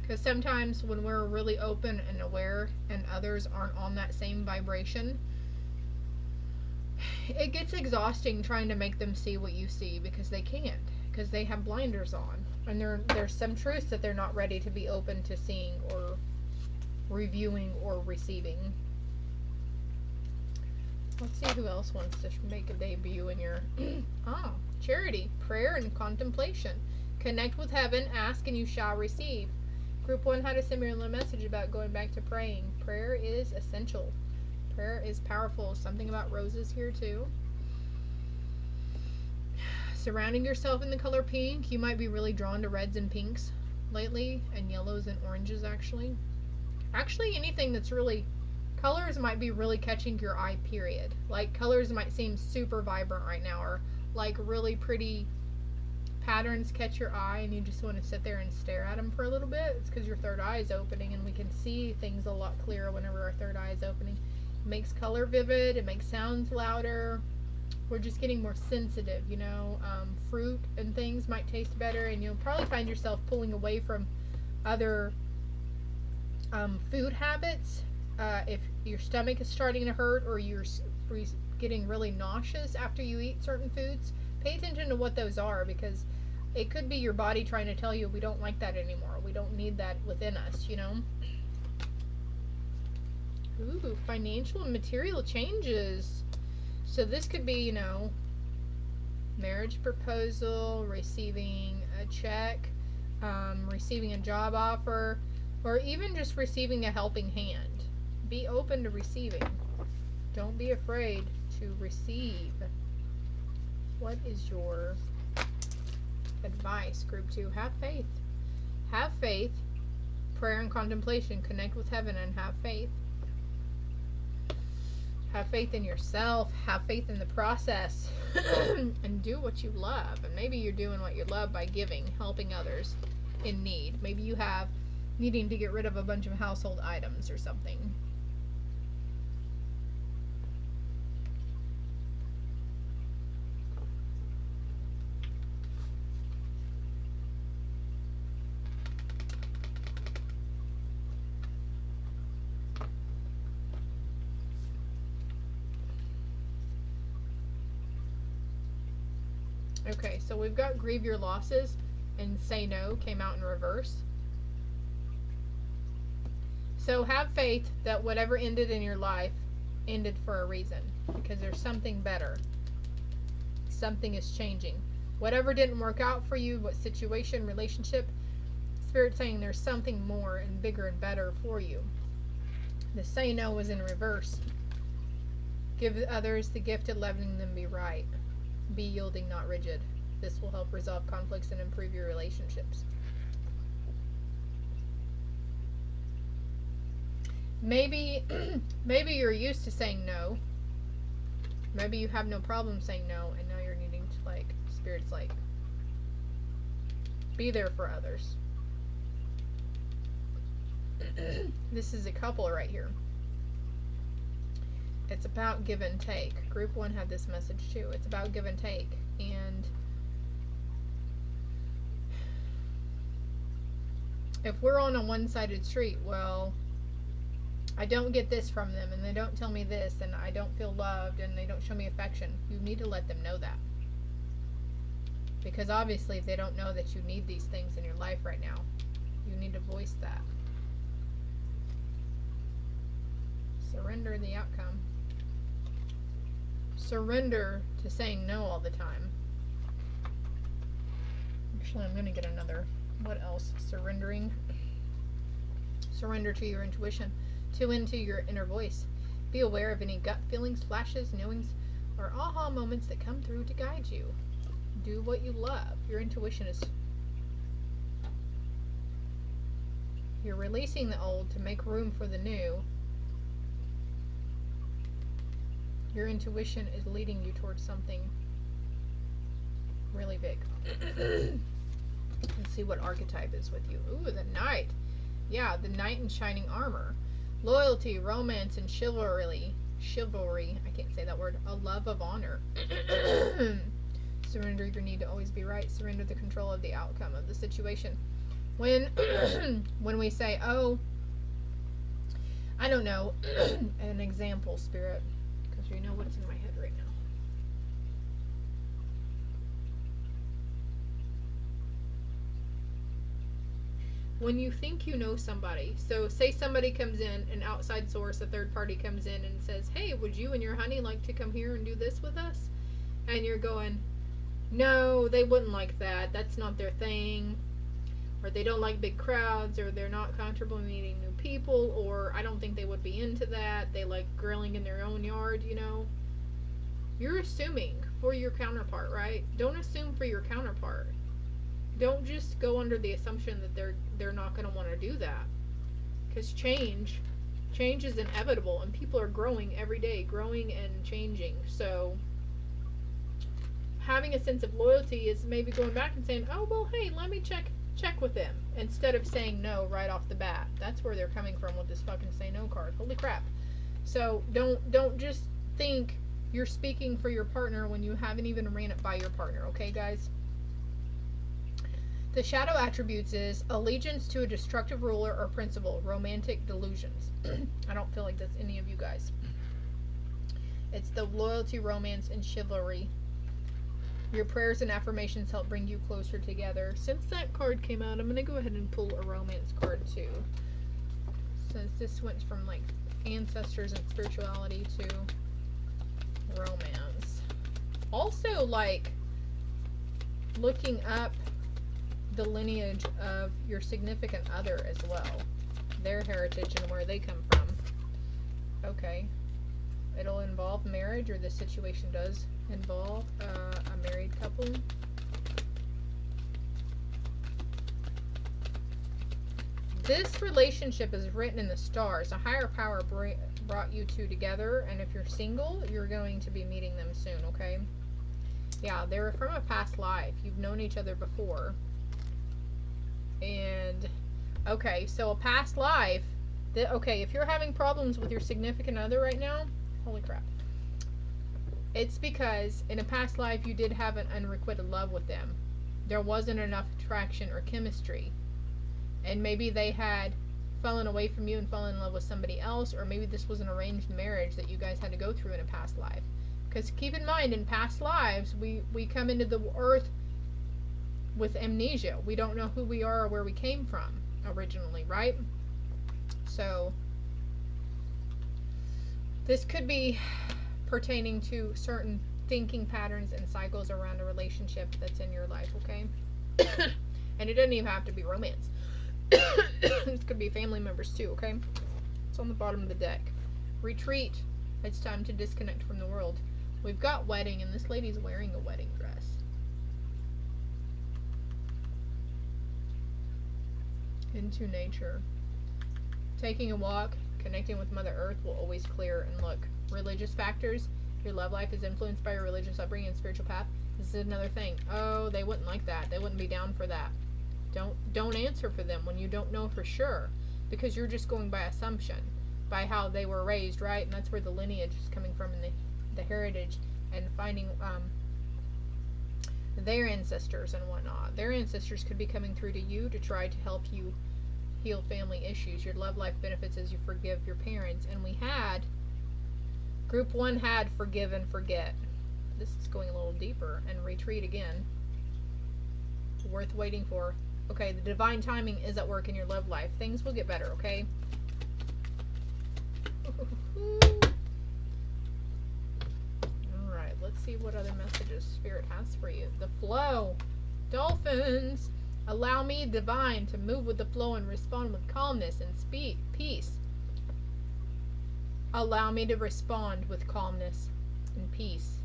Because sometimes when we're really open and aware and others aren't on that same vibration, it gets exhausting trying to make them see what you see because they can't, because they have blinders on. And there's some truths that they're not ready to be open to seeing or reviewing or receiving. Let's see who else wants to make a debut in your... charity, prayer, and contemplation. Connect with heaven, ask, and you shall receive. Group 1 had a similar message about going back to praying. Prayer is essential. Prayer is powerful. Something about roses here, too. Surrounding yourself in the color pink. You might be really drawn to reds and pinks lately, and yellows and oranges, actually. Actually, anything that's really... Colors might be really catching your eye, period. Like, colors might seem super vibrant right now, or like really pretty patterns catch your eye and you just want to sit there and stare at them for a little bit. It's because your third eye is opening, and we can see things a lot clearer whenever our third eye is opening. It makes color vivid. It makes sounds louder. We're just getting more sensitive, fruit and things might taste better, and you'll probably find yourself pulling away from other food habits. If your stomach is starting to hurt, or you're getting really nauseous after you eat certain foods, pay attention to what those are, because it could be your body trying to tell you we don't like that anymore. We don't need that within us, Ooh, financial and material changes. So this could be, marriage proposal, receiving a check, receiving a job offer, or even just receiving a helping hand. Be open to receiving. Don't be afraid to receive. What is your advice, group 2? Have faith. Have faith. Prayer and contemplation. Connect with heaven and have faith. Have faith in yourself. Have faith in the process. And do what you love. And maybe you're doing what you love by giving, helping others in need. Maybe you have needing to get rid of a bunch of household items or something. Okay, so we've got grieve your losses and say no came out in reverse. So have faith that whatever ended in your life ended for a reason, because there's something better. Something is changing. Whatever didn't work out for you, what situation, relationship, Spirit's saying there's something more and bigger and better for you. The say no was in reverse. Give others the gift of letting them be right. Be yielding, not rigid. This will help resolve conflicts and improve your relationships. Maybe you're used to saying no. Maybe you have no problem saying no, and now you're needing to, Spirit's be there for others. This is a couple right here. It's about give and take. Group 1 had this message too. It's about give and take. And If we're on a one-sided street, well, I don't get this from them, and they don't tell me this, and I don't feel loved, and they don't show me affection. You need to let them know that. Because obviously, if they don't know that you need these things in your life right now, you need to voice that. Surrender the outcome. Surrender to saying no all the time. Actually, I'm going to get another. What else? Surrendering. Surrender to your intuition. Tune into your inner voice. Be aware of any gut feelings, flashes, knowings, or aha moments that come through to guide you. Do what you love. Your intuition is... You're releasing the old to make room for the new. Your intuition is leading you towards something really big. Let's see what archetype is with you. Ooh, the knight. Yeah, the knight in shining armor. Loyalty, romance, and chivalry. Chivalry. I can't say that word. A love of honor. Surrender your need to always be right. Surrender the control of the outcome of the situation. When when we say, oh, I don't know, an example, Spirit, because you know what's in my head right now. When you think you know somebody, so say somebody comes in, an outside source, a third party comes in and says, hey, would you and your honey like to come here and do this with us? And you're going, no, they wouldn't like that. That's not their thing. Or they don't like big crowds, or they're not comfortable meeting new people, or I don't think they would be into that. They like grilling in their own yard, you know. You're assuming for your counterpart, right? Don't assume for your counterpart. Don't just go under the assumption that they're not going to want to do that. Because change is inevitable, and people are growing every day, growing and changing. So having a sense of loyalty is maybe going back and saying, oh, well, hey, let me check with them, instead of saying no right off the bat. That's where they're coming from with this fucking say no card. Holy crap. So don't just think you're speaking for your partner when you haven't even ran it by your partner, okay, guys? The shadow attributes is allegiance to a destructive ruler or principle, romantic delusions. I don't feel like that's any of you guys. It's the loyalty, romance, and chivalry. Your prayers and affirmations help bring you closer together. Since that card came out, I'm going to go ahead and pull a romance card too. Since this went from like ancestors and spirituality to romance. Also, like, looking up the lineage of your significant other as well. Their heritage and where they come from. Okay. It'll involve marriage, or the situation does involve a married couple. This relationship is written in the stars. A higher power brought you two together, and if you're single, you're going to be meeting them soon, okay? Yeah, they were from a past life. You've known each other before. And, okay, so a past life. Okay, if you're having problems with your significant other right now, holy crap. It's because in a past life you did have an unrequited love with them. There wasn't enough attraction or chemistry. And maybe they had fallen away from you and fallen in love with somebody else, or maybe this was an arranged marriage that you guys had to go through in a past life. Because keep in mind, in past lives, we come into the earth with amnesia. We don't know who we are or where we came from originally, right? So this could be pertaining to certain thinking patterns and cycles around a relationship that's in your life, okay? And it doesn't even have to be romance. This could be family members too, okay? It's on the bottom of the deck. Retreat. It's time to disconnect from the world. We've got wedding, and this lady's wearing a wedding dress. Into nature. Taking a walk, connecting with Mother Earth will always clear. And look, religious factors. Your love life is influenced by your religious upbringing and spiritual path. This is another thing. Oh, they wouldn't like that. They wouldn't be down for that. Don't answer for them when you don't know for sure, because you're just going by assumption, by how they were raised, right? And that's where the lineage is coming from, and the heritage, and finding their ancestors and whatnot. Their ancestors could be coming through to you to try to help you heal family issues. Your love life benefits as you forgive your parents. And we had, group 1 had forgive and forget. This is going a little deeper. And retreat again. Worth waiting for. Okay, the divine timing is at work in your love life. Things will get better, okay? Alright, let's see what other messages Spirit has for you. The flow. Dolphins. Allow me, divine, to move with the flow and respond with calmness and peace. Allow me to respond with calmness and peace.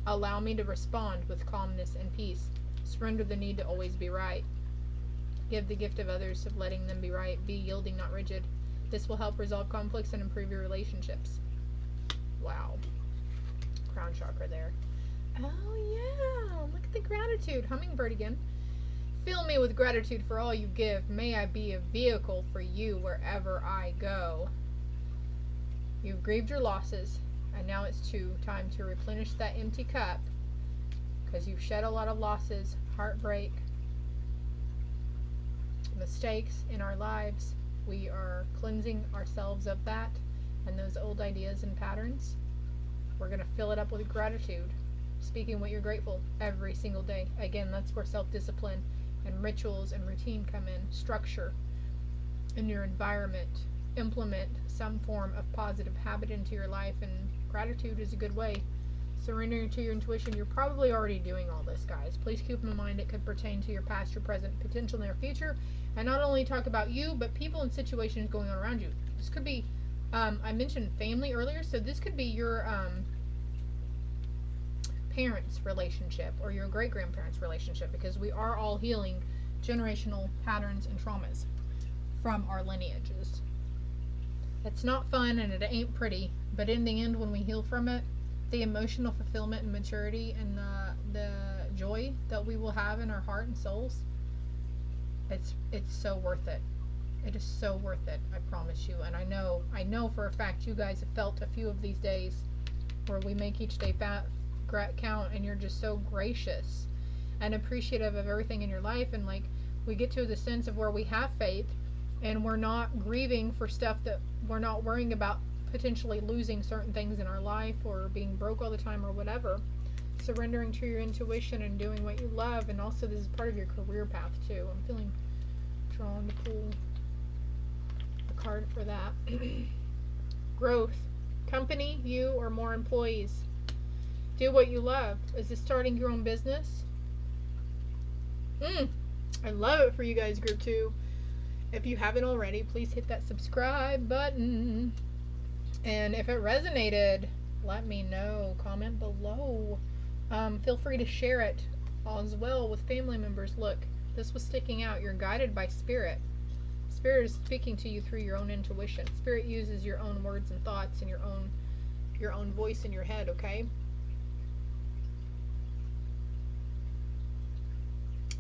Allow me to respond with calmness and peace. Surrender the need to always be right. Give the gift of others of letting them be right. Be yielding, not rigid. This will help resolve conflicts and improve your relationships. Wow. Crown chakra there. Oh yeah, look at the gratitude. Hummingbird again. Fill me with gratitude for all you give. May I be a vehicle for you wherever I go. You've grieved your losses, and now it's time to replenish that empty cup, because you've shed a lot of losses, heartbreak, mistakes in our lives. We are cleansing ourselves of that and those old ideas and patterns. We're going to fill it up with gratitude, speaking what you're grateful every single day. Again, that's where self-discipline and rituals and routine come in. Structure in your environment. Implement some form of positive habit into your life, and gratitude is a good way. Surrendering to your intuition. You're probably already doing all this, guys. Please keep in mind it could pertain to your past, your present, potential near future, and not only talk about you, but people and situations going on around you. This could be, I mentioned family earlier, so this could be your parents' relationship or your great-grandparents' relationship, because we are all healing generational patterns and traumas from our lineages. It's not fun and it ain't pretty, but in the end, when we heal from it, the emotional fulfillment and maturity and the joy that we will have in our heart and souls, it's so worth it. It is so worth it, I promise you. And I know for a fact you guys have felt a few of these days where we make each day count, and you're just so gracious and appreciative of everything in your life, and like we get to the sense of where we have faith and we're not grieving for stuff, that we're not worrying about potentially losing certain things in our life or being broke all the time or whatever. Surrendering to your intuition and doing what you love. And also this is part of your career path too. I'm feeling drawn to pull a card for that. Growth. Company, you, or more employees. Do what you love. Is this starting your own business? I love it for you guys, group 2. If you haven't already, please hit that subscribe button. And if it resonated, let me know. Comment below. Feel free to share it as well with family members. Look, this was sticking out. You're guided by Spirit. Spirit is speaking to you through your own intuition. Spirit uses your own words and thoughts and your own voice in your head, okay?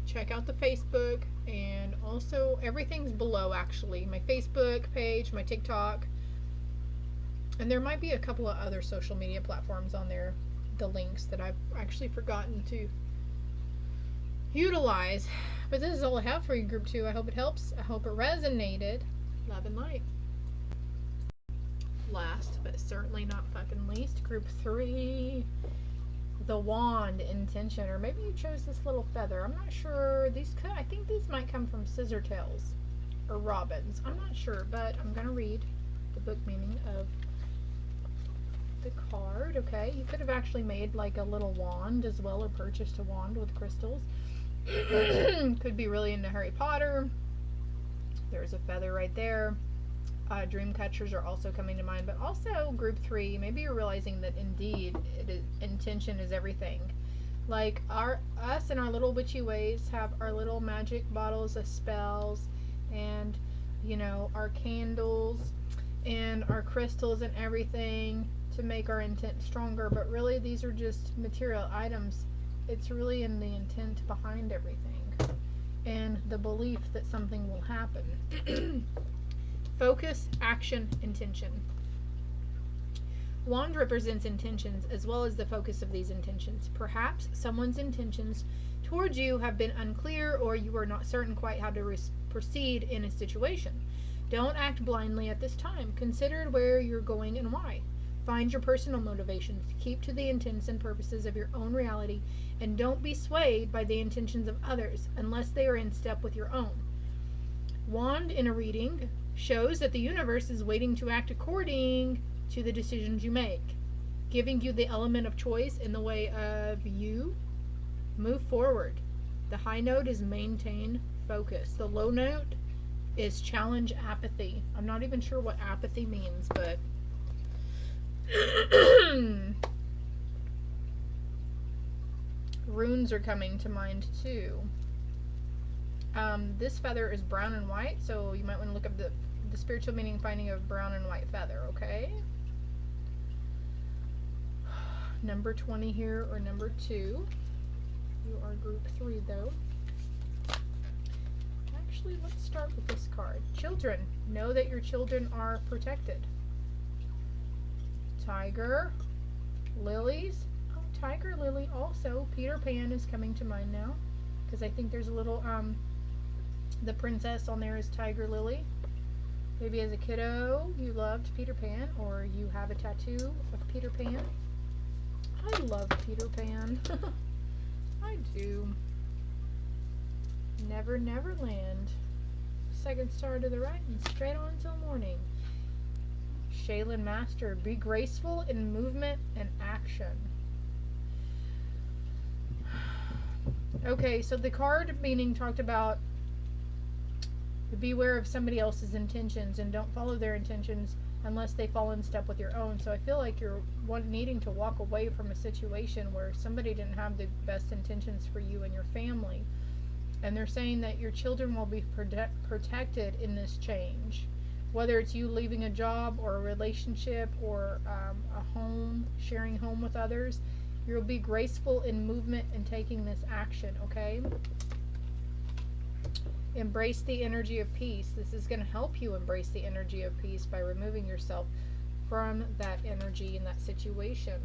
Check out the Facebook, and also everything's below, actually. My Facebook page, my TikTok, and there might be a couple of other social media platforms on there, the links that I've actually forgotten to utilize. But this is all I have for you, group 2. I hope it helps. I hope it resonated. Love and light. Last but certainly not fucking least, group 3. The wand, intention, or maybe you chose this little feather. I'm not sure. I think these might come from scissor tails or robins. I'm not sure, but I'm gonna read the book meaning of the card. Okay, you could have actually made like a little wand as well, or purchased a wand with crystals. Could be really into Harry Potter. There's a feather right there. Dream catchers are also coming to mind, but also group 3, maybe you're realizing that indeed intention is everything. Like us in our little witchy ways have our little magic bottles of spells, and our candles and our crystals and everything to make our intent stronger, but really these are just material items. It's really in the intent behind everything and the belief that something will happen. Focus, action, intention. Wand represents intentions as well as the focus of these intentions. Perhaps someone's intentions towards you have been unclear, or you are not certain quite how to proceed in a situation. Don't act blindly at this time. Consider where you're going and why. Find your personal motivations. Keep to the intents and purposes of your own reality, and don't be swayed by the intentions of others unless they are in step with your own. Wand in a reading shows that the universe is waiting to act according to the decisions you make, giving you the element of choice in the way of you move forward. The high note is maintain focus. The low note is challenge apathy. I'm not even sure what apathy means, but runes are coming to mind too. This feather is brown and white, so you might want to look up the spiritual meaning finding of brown and white feather, okay? Number 20 here, or number 2. You are group 3 though. Actually, let's start with this card. Children. Know that your children are protected. Tiger. Lilies. Oh, tiger, lily also. Peter Pan is coming to mind now, because I think there's a little, the princess on there is Tiger Lily. Maybe as a kiddo you loved Peter Pan, or you have a tattoo of Peter Pan. I love Peter Pan. I do. Never, never land. Second star to the right and straight on till morning. Shaylin Master. Be graceful in movement and action. Okay, so the card meaning talked about beware of somebody else's intentions and don't follow their intentions unless they fall in step with your own. So I feel like you're needing to walk away from a situation where somebody didn't have the best intentions for you and your family. And they're saying that your children will be protected in this change. Whether it's you leaving a job or a relationship or a home, sharing home with others, you'll be graceful in movement and taking this action, okay? Embrace the energy of peace. This is going to help you embrace the energy of peace by removing yourself from that energy in that situation.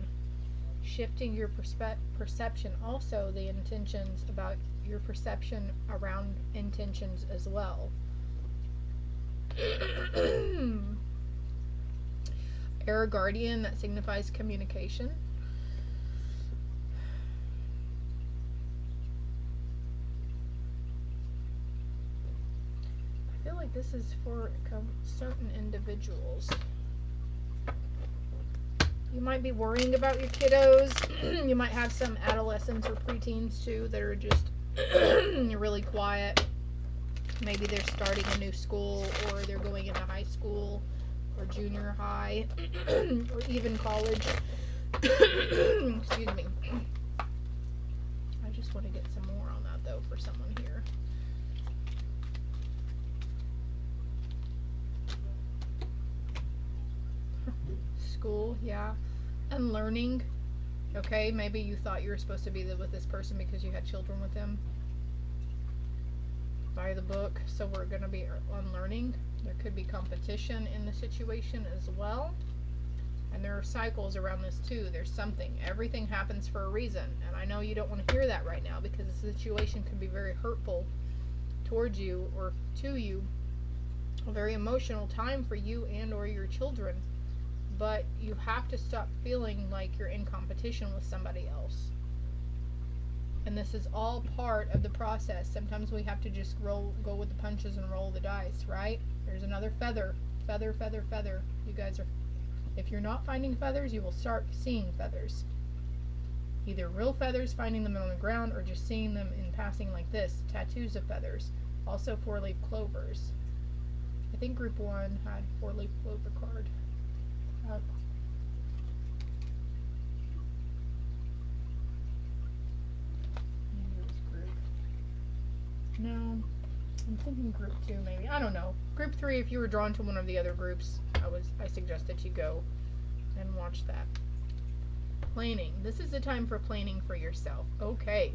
Shifting your perception, also the intentions about your perception around intentions as well. Air Guardian, that signifies communication. I feel like this is for certain individuals. You might be worrying about your kiddos. You might have some adolescents or preteens too that are just really quiet. Maybe they're starting a new school, or they're going into high school or junior high or even college. Excuse me. I just want to get some more on that though for someone here. School, yeah. And learning. Okay, maybe you thought you were supposed to be with this person because you had children with them. By the book, so we're going to be on learning. There could be competition in the situation as well. And there are cycles around this too. There's something. Everything happens for a reason. And I know you don't want to hear that right now because the situation can be very hurtful towards you or to you. A very emotional time for you and or your children. But you have to stop feeling like you're in competition with somebody else. And this is all part of the process. Sometimes we have to just go with the punches and roll the dice, right? There's another feather. Feather, feather, feather. You guys are, if you're not finding feathers, you will start seeing feathers. Either real feathers, finding them on the ground, or just seeing them in passing like this. Tattoos of feathers. Also 4-leaf clovers. I think group 1 had 4-leaf clover card. No, I'm thinking group 2 maybe. I don't know. Group 3, if you were drawn to one of the other groups, I suggest that you go and watch that. Planning. This is the time for planning for yourself. Okay.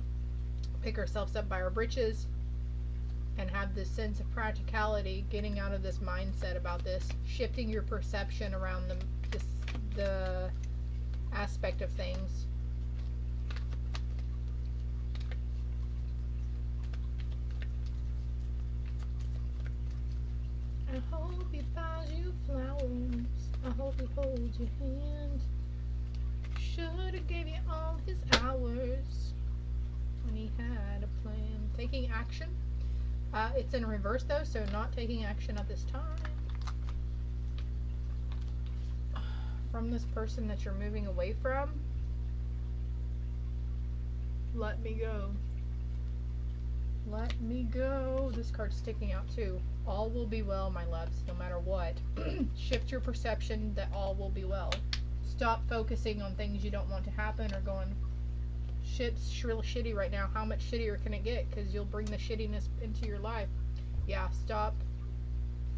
Pick ourselves up by our britches and have this sense of practicality, getting out of this mindset about this, shifting your perception around the aspect of things. hope he buys you flowers. I hope he holds your hand. Should've gave you all his hours when he had a plan. Taking action. It's in reverse though, so not taking action at this time. From this person that you're moving away from. Let me go. Let me go. This card's sticking out too. All will be well, my loves, no matter what. Shift your perception that all will be well. Stop focusing on things you don't want to happen or going, shit's real shitty right now. How much shittier can it get? Because you'll bring the shittiness into your life. Yeah, stop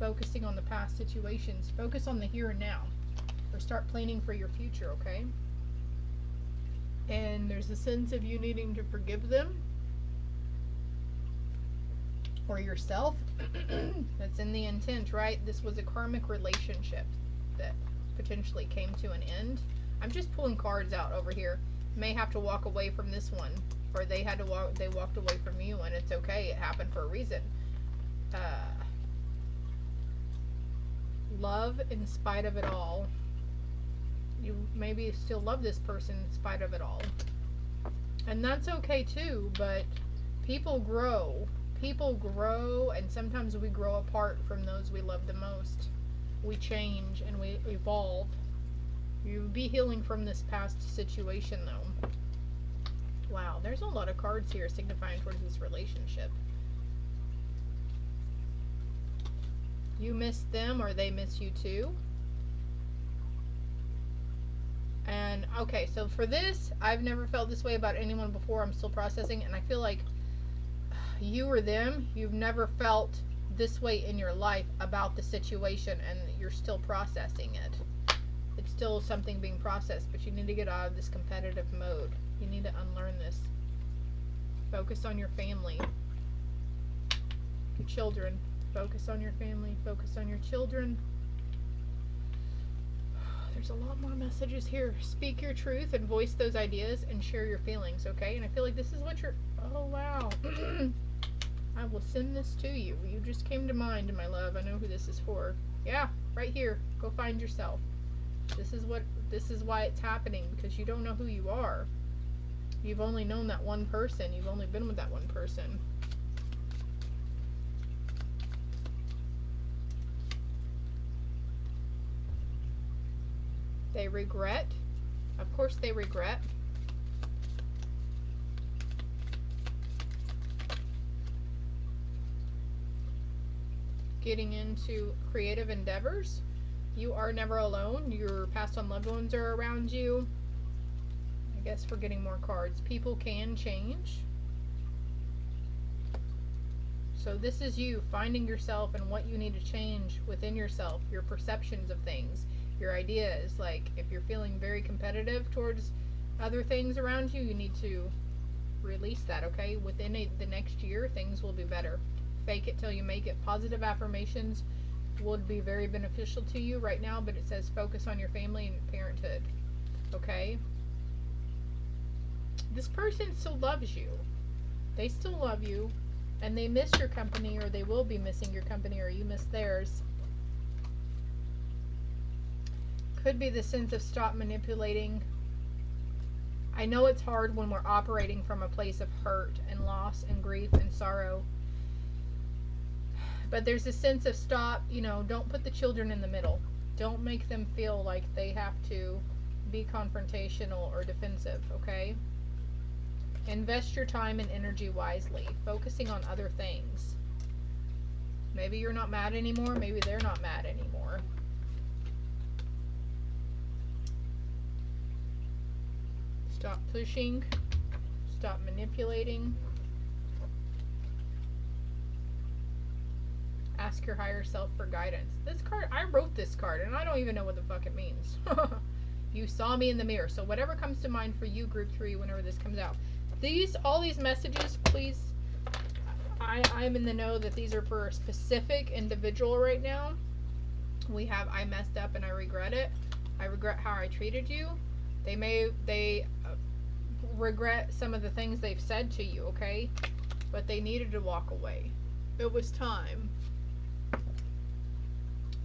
focusing on the past situations. Focus on the here and now. Or start planning for your future, okay? And there's a sense of you needing to forgive them. Or yourself. That's in the intent, right? This was a karmic relationship that potentially came to an end. I'm just pulling cards out over here. May have to walk away from this one, or they walked away from you, and it's okay. It happened for a reason. Love in spite of it all. You maybe still love this person in spite of it all, and that's okay too. But people grow, and sometimes we grow apart from those we love the most. We change and we evolve. You'll be healing from this past situation though. Wow, there's a lot of cards here signifying towards this relationship. You miss them or they miss you too. And okay, so for this, I've never felt this way about anyone before. I'm still processing, and I feel like you or them, you've never felt this way in your life about the situation, and you're still processing it. It's still something being processed, but you need to get out of this competitive mode. You need to unlearn this. Focus on your family. Your children. Focus on your family. Focus on your children. There's a lot more messages here. Speak your truth and voice those ideas and share your feelings, okay? And I feel like this is what you're... Oh, wow. I will send this to you. You just came to mind, my love. I know who this is for. Yeah, right here. Go find yourself. This is why it's happening, because you don't know who you are. You've only known that one person. You've only been with that one person. They regret. Of course they regret. Getting into creative endeavors. You are never alone. Your passed on loved ones are around you. I guess we're getting more cards. People can change. So this is you finding yourself and what you need to change within yourself. Your perceptions of things. Your ideas. Like if you're feeling very competitive towards other things around you, you need to release that, okay? Within the next year, things will be better. Fake it till you make it. Positive affirmations would be very beneficial to you right now, but it says focus on your family and parenthood, okay? This person still loves you. They still love you, and they miss your company, or they will be missing your company, or you miss theirs. Could be the sense of stop manipulating. I know it's hard when we're operating from a place of hurt and loss and grief and sorrow. But there's a sense of stop, don't put the children in the middle. Don't make them feel like they have to be confrontational or defensive, okay? Invest your time and energy wisely, focusing on other things. Maybe you're not mad anymore, maybe they're not mad anymore. Stop pushing, stop manipulating. Ask your higher self for guidance. This card, I wrote this card, and I don't even know what the fuck it means. You saw me in the mirror. So whatever comes to mind for you, group 3, whenever this comes out. All these messages, please, I'm in the know that these are for a specific individual right now. We have, I messed up and I regret it. I regret how I treated you. They regret some of the things they've said to you, okay? But they needed to walk away. It was time.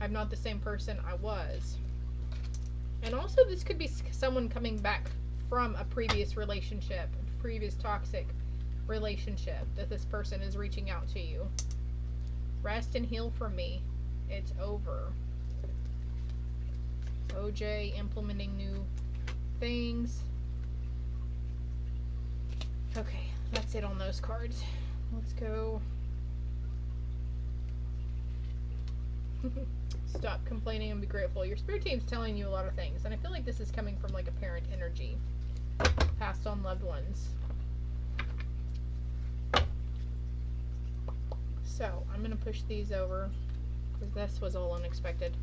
I'm not the same person I was. And also, this could be someone coming back from a previous relationship, a previous toxic relationship, that this person is reaching out to you. Rest and heal from me. It's over. OJ implementing new things. Okay, that's it on those cards. Let's go. Stop complaining and be grateful. Your spirit team's telling you a lot of things, and I feel like this is coming from like a parent energy. Passed on loved ones. So, I'm going to push these over because this was all unexpected.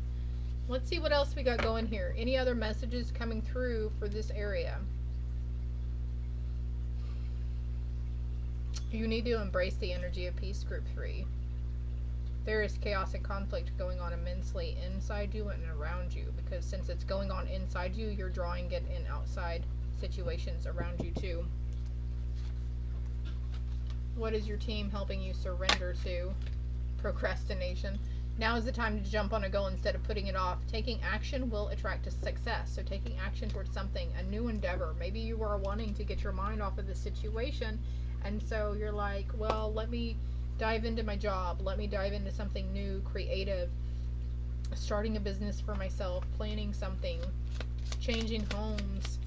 Let's see what else we got going here. Any other messages coming through for this area? You need to embrace the energy of peace, group 3. There is chaos and conflict going on immensely inside you and around you, because since it's going on inside you, you're drawing it in outside situations around you too. What is your team helping you surrender to? Procrastination. Now is the time to jump on a goal instead of putting it off. Taking action will attract a success. So taking action towards something, a new endeavor. Maybe you are wanting to get your mind off of the situation, and so you're like, well, let me dive into my job. Let me dive into something new, creative. Starting a business for myself. Planning something. Changing homes.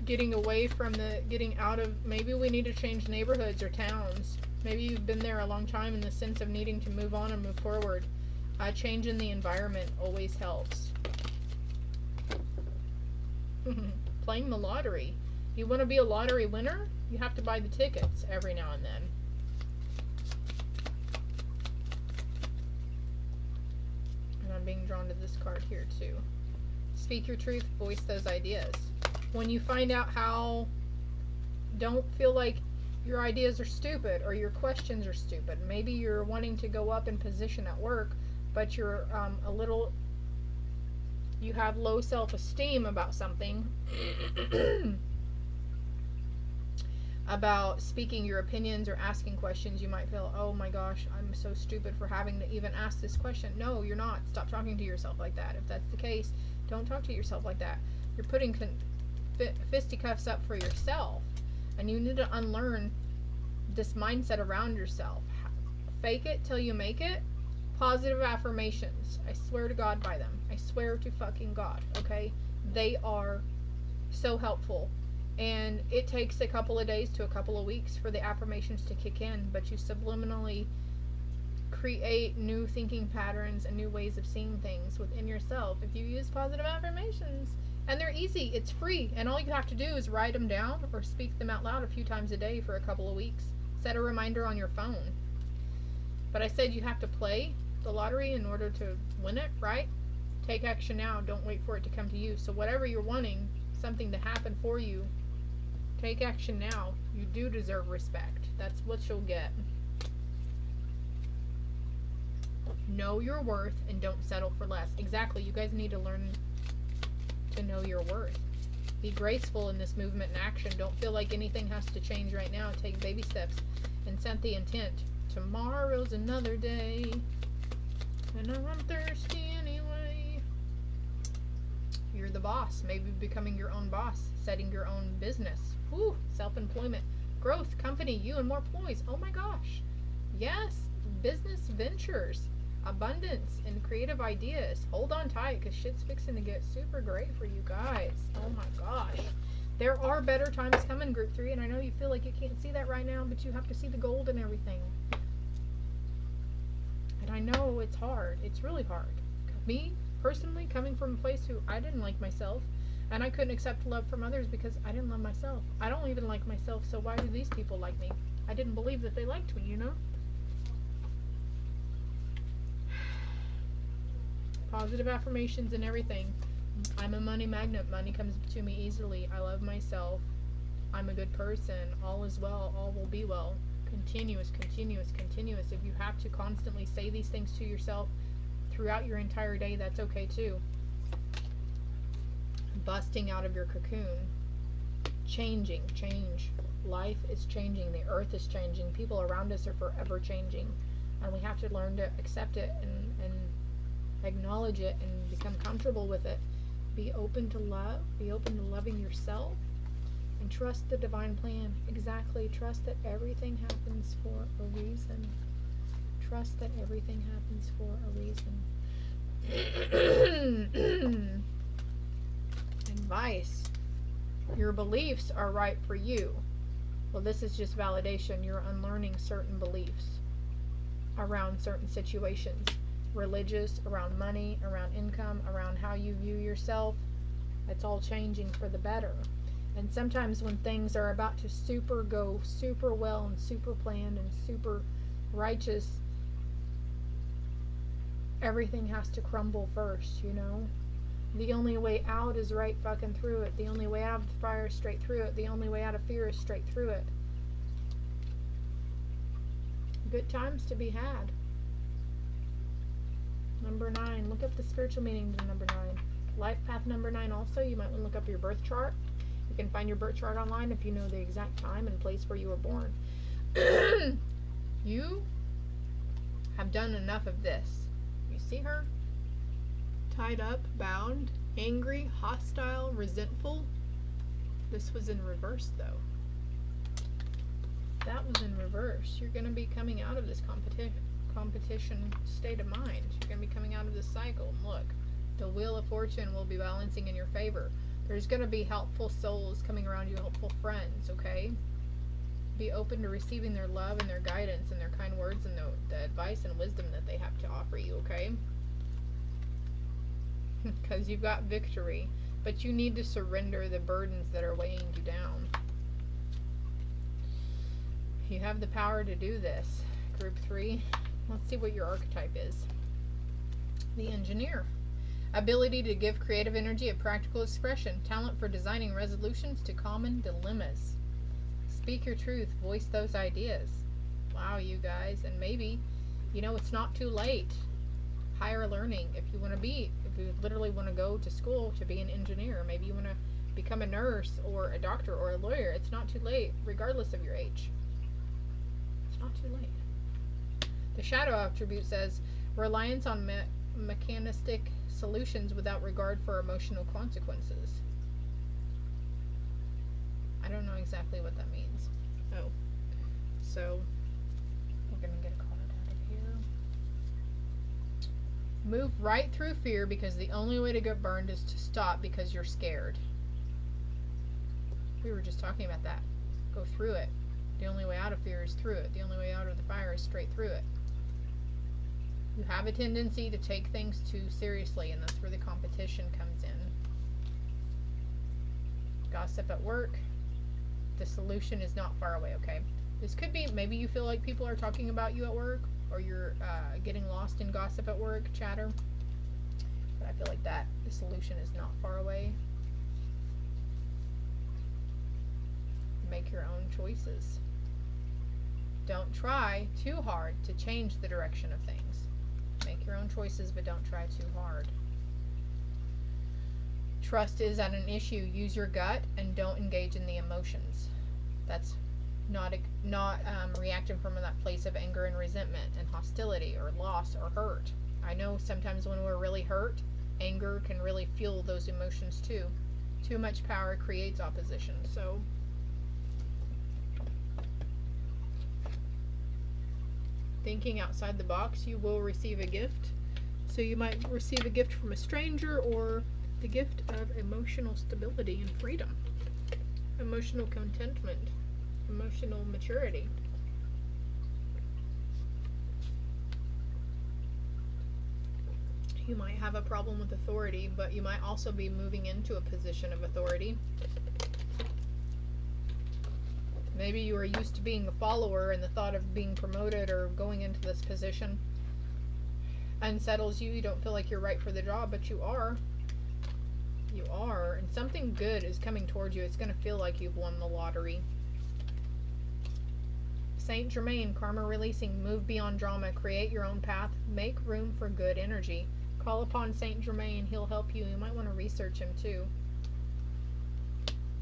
Getting away from getting out of, maybe we need to change neighborhoods or towns. Maybe you've been there a long time in the sense of needing to move on and move forward. Change in the environment always helps. Playing the lottery. You want to be a lottery winner? You have to buy the tickets every now and then. And I'm being drawn to this card here too. Speak your truth, voice those ideas. When you find out how, don't feel like your ideas are stupid or your questions are stupid. Maybe you're wanting to go up in position at work, but you're you have low self-esteem about something. About speaking your opinions or asking questions. You might feel, oh my gosh, I'm so stupid for having to even ask this question. No, you're not. Stop talking to yourself like that. If that's the case, don't talk to yourself like that. You're putting fisticuffs up for yourself, and you need to unlearn this mindset around yourself. Fake it till you make it. Positive affirmations. I swear to God by them. I swear to fucking God, okay? They are so helpful. And it takes a couple of days to a couple of weeks for the affirmations to kick in, but you subliminally create new thinking patterns and new ways of seeing things within yourself if you use positive affirmations. And they're easy. It's free. And all you have to do is write them down or speak them out loud a few times a day for a couple of weeks. Set a reminder on your phone. But I said you have to play the lottery in order to win it, right? Take action now. Don't wait for it to come to you. So whatever you're wanting, something to happen for you, take action now. You do deserve respect. That's what you'll get. Know your worth and don't settle for less. Exactly. You guys need to learn to know your worth. Be graceful in this movement and action. Don't feel like anything has to change right now. Take baby steps and set the intent. Tomorrow's another day, and I'm thirsty anyway. You're the boss. Maybe becoming your own boss. Setting your own business. Whew, self-employment. Growth, company, you and more employees. Oh my gosh. Yes, business ventures. Abundance and creative ideas. Hold on tight because shit's fixing to get super great for you guys. Oh my gosh. There are better times coming, group 3, and I know you feel like you can't see that right now, but you have to see the gold and everything. And I know it's hard. It's really hard. Me, personally, coming from a place who I didn't like myself, and I couldn't accept love from others because I didn't love myself. I don't even like myself, so why do these people like me? I didn't believe that they liked me, you know? Positive affirmations and everything. I'm a money magnet. Money comes to me easily. I love myself. I'm a good person. All is well. All will be well. Continuous, continuous, continuous. If you have to constantly say these things to yourself throughout your entire day, that's okay too. Busting out of your cocoon. Changing. Change. Life is changing. The earth is changing. People around us are forever changing. And we have to learn to accept it and Acknowledge it and become comfortable with it. Be open to love. Be open to loving yourself. And trust the divine plan. Exactly. Trust that everything happens for a reason. Trust that everything happens for a reason. Advice. Your beliefs are right for you. Well, this is just validation. You're unlearning certain beliefs around certain situations. Religious, around money, around income, around how you view yourself. It's all changing for the better. And sometimes when things are about to go super well and super planned and super righteous, everything has to crumble first, you know? The only way out is right fucking through it. The only way out of the fire is straight through it. The only way out of fear is straight through it. Good times to be had. Number 9. Look up the spiritual meaning to number 9. Life path number 9 also. You might want to look up your birth chart. You can find your birth chart online if you know the exact time and place where you were born. You have done enough of this. You see her? Tied up, bound, angry, hostile, resentful. This was in reverse though. That was in reverse. You're going to be coming out of this competition state of mind. You're going to be coming out of this cycle. Look, the wheel of fortune will be balancing in your favor. There's going to be helpful souls coming around you, helpful friends, okay? Be open to receiving their love and their guidance and their kind words and the advice and wisdom that they have to offer you, okay? Because you've got victory, but you need to surrender the burdens that are weighing you down. You have the power to do this. Group 3. Let's see what your archetype is. The engineer. Ability to give creative energy a practical expression. Talent for designing resolutions to common dilemmas. Speak your truth. Voice those ideas. Wow, you guys. And maybe, you know, it's not too late. Higher learning. If you literally want to go to school to be an engineer, maybe you want to become a nurse or a doctor or a lawyer, it's not too late, regardless of your age. It's not too late. The shadow attribute says reliance on mechanistic solutions without regard for emotional consequences. I don't know exactly what that means. Oh. So, we're going to get a card out of here. Move right through fear because the only way to get burned is to stop because you're scared. We were just talking about that. Go through it. The only way out of fear is through it. The only way out of the fire is straight through it. You have a tendency to take things too seriously, and that's where the competition comes in. Gossip at work. The solution is not far away, okay? This could be, maybe you feel like people are talking about you at work, or you're getting lost in gossip at work, chatter. But I feel like that the solution is not far away. Make your own choices. Don't try too hard to change the direction of things. Make your own choices, but don't try too hard. Trust is at an issue. Use your gut and don't engage in the emotions. That's not reacting from that place of anger and resentment and hostility or loss or hurt. I know sometimes when we're really hurt, anger can really fuel those emotions too. Too much power creates opposition. So thinking outside the box, you will receive a gift. So you might receive a gift from a stranger or the gift of emotional stability and freedom, emotional contentment, emotional maturity. You might have a problem with authority, but you might also be moving into a position of authority. Maybe you are used to being a follower and the thought of being promoted or going into this position unsettles you. You don't feel like you're right for the job, but you are. You are. And something good is coming towards you. It's going to feel like you've won the lottery. Saint Germain, karma releasing, move beyond drama, create your own path, make room for good energy. Call upon Saint Germain. He'll help you. You might want to research him too.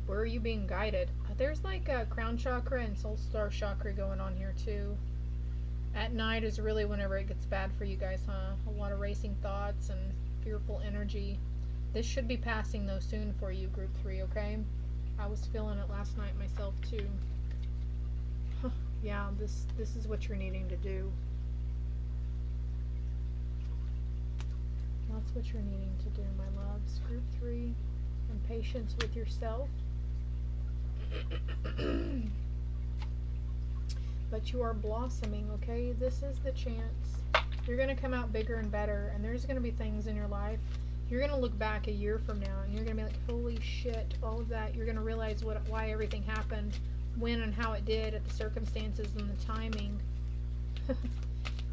Where are you being guided? There's like a crown chakra and soul star chakra going on here too. At night is really whenever it gets bad for you guys, huh? A lot of racing thoughts and fearful energy. This should be passing though soon for you, group 3, okay? I was feeling it last night myself too. Yeah, this is what you're needing to do. That's what you're needing to do, my loves. Group 3, and patience with yourself. But you are blossoming, okay? This is the chance. You're going to come out bigger and better, and there's going to be things in your life. You're going to look back a year from now, and you're going to be like, holy shit, all of that. You're going to realize why everything happened, when and how it did, at the circumstances and the timing.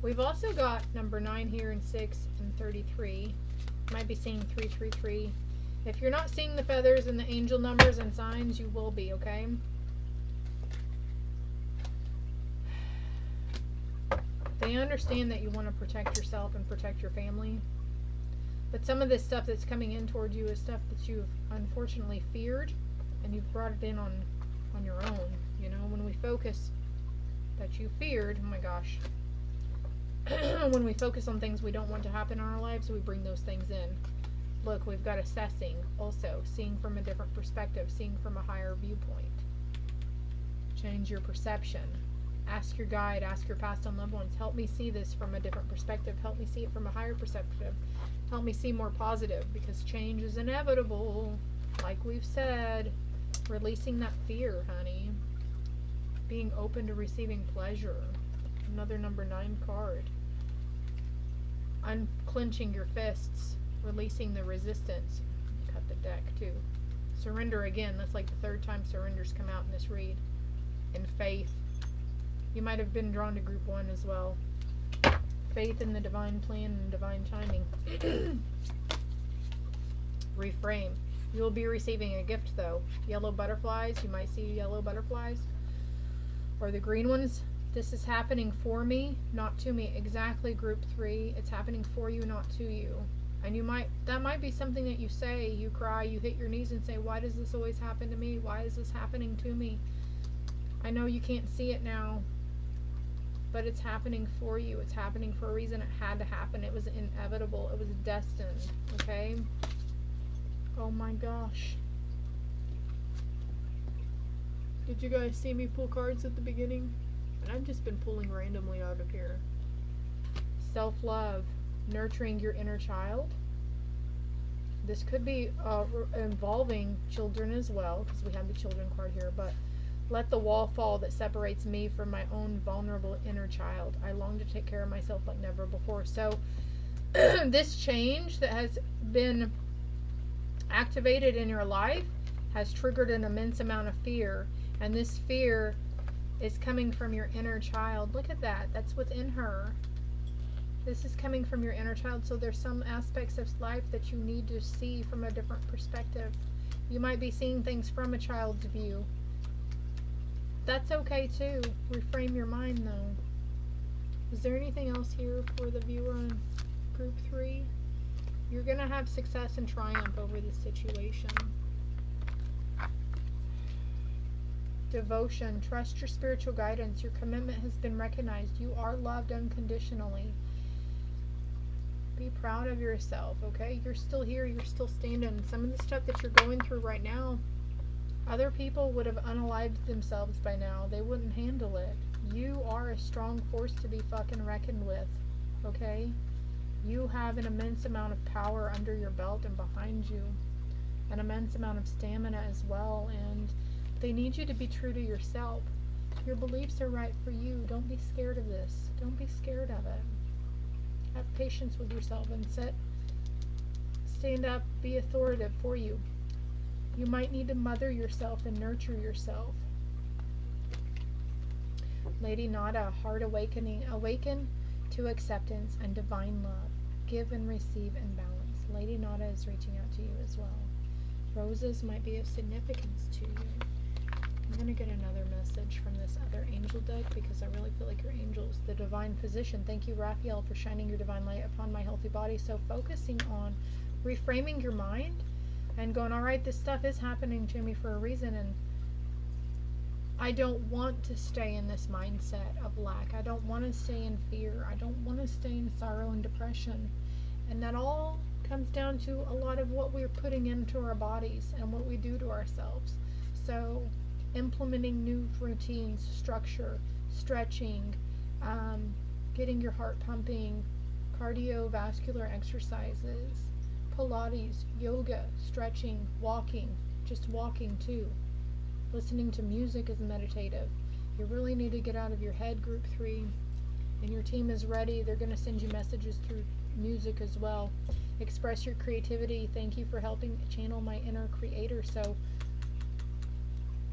We've also got number 9 here, and 6 and 33. Might be seeing 333. If you're not seeing the feathers and the angel numbers and signs, you will be, okay? They understand that you want to protect yourself and protect your family. But some of this stuff that's coming in toward you is stuff that you've unfortunately feared, and you've brought it in on your own. You know, when we focus that you feared, oh my gosh. When we focus on things we don't want to happen in our lives, we bring those things in. Look, we've got assessing also, seeing from a different perspective, seeing from a higher viewpoint. Change your perception. Ask your guide, ask your past and loved ones, help me see this from a different perspective. Help me see it from a higher perspective. Help me see more positive, because change is inevitable. Like we've said, releasing that fear, honey. Being open to receiving pleasure. Another number 9 card. Unclenching your fists. Releasing the resistance. Cut the deck too. Surrender again. That's like the 3rd time surrenders come out in this read. And faith. You might have been drawn to group 1 as well. Faith in the divine plan and divine timing. Reframe. You will be receiving a gift though. Yellow butterflies. You might see yellow butterflies. Or the green ones. This is happening for me, not to me. Exactly, group 3. It's happening for you, not to you. And that might be something that you say, you cry, you hit your knees and say, why does this always happen to me? Why is this happening to me? I know you can't see it now, but it's happening for you. It's happening for a reason. It had to happen. It was inevitable. It was destined, okay? Oh my gosh. Did you guys see me pull cards at the beginning? And I've just been pulling randomly out of here. Self-love. Nurturing your inner child. This could be involving children as well, because we have the children card here, but let the wall fall that separates me from my own vulnerable inner child. I long to take care of myself like never before. So this change that has been activated in your life has triggered an immense amount of fear, and this fear is coming from your inner child. Look at that. That's within her. This is coming from your inner child, so there's some aspects of life that you need to see from a different perspective. You might be seeing things from a child's view. That's okay too. Reframe your mind though. Is there anything else here for the viewer on group 3? You're going to have success and triumph over this situation. Devotion. Trust your spiritual guidance. Your commitment has been recognized. You are loved unconditionally. Be proud of yourself, okay? You're still here. You're still standing. Some of the stuff that you're going through right now, other people would have unalived themselves by now. They wouldn't handle it. You are a strong force to be fucking reckoned with, okay? You have an immense amount of power under your belt and behind you. An immense amount of stamina as well. And they need you to be true to yourself. Your beliefs are right for you. Don't be scared of this. Don't be scared of it. Have patience with yourself and stand up, be authoritative for you. You might need to mother yourself and nurture yourself. Lady Nada, heart awakening. Awaken to acceptance and divine love. Give and receive in balance. Lady Nada is reaching out to you as well. Roses might be of significance to you. I'm going to get another message from this other angel deck because I really feel like your angel is the divine physician. Thank you, Raphael, for shining your divine light upon my healthy body. So focusing on reframing your mind and going, all right, this stuff is happening to me for a reason, and I don't want to stay in this mindset of lack. I don't want to stay in fear. I don't want to stay in sorrow and depression. And that all comes down to a lot of what we're putting into our bodies and what we do to ourselves. So, implementing new routines, structure, stretching, getting your heart pumping, cardiovascular exercises, Pilates, yoga, stretching, walking, just walking too. Listening to music is meditative. You really need to get out of your head, group 3. And your team is ready. They're going to send you messages through music as well. Express your creativity. Thank you for helping channel my inner creator. So,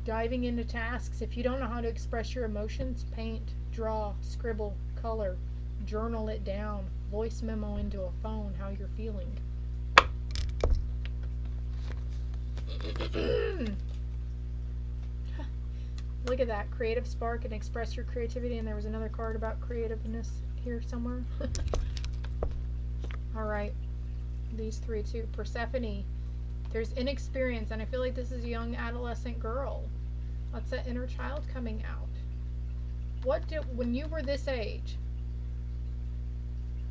diving into tasks. If you don't know how to express your emotions, paint, draw, scribble, color, journal it down, voice memo into a phone how you're feeling. Look at that, creative spark and express your creativity. And there was another card about creativeness here somewhere. Alright, these 3 too. Persephone, there's inexperience, and I feel like this is a young adolescent girl. That's that inner child coming out. When you were this age,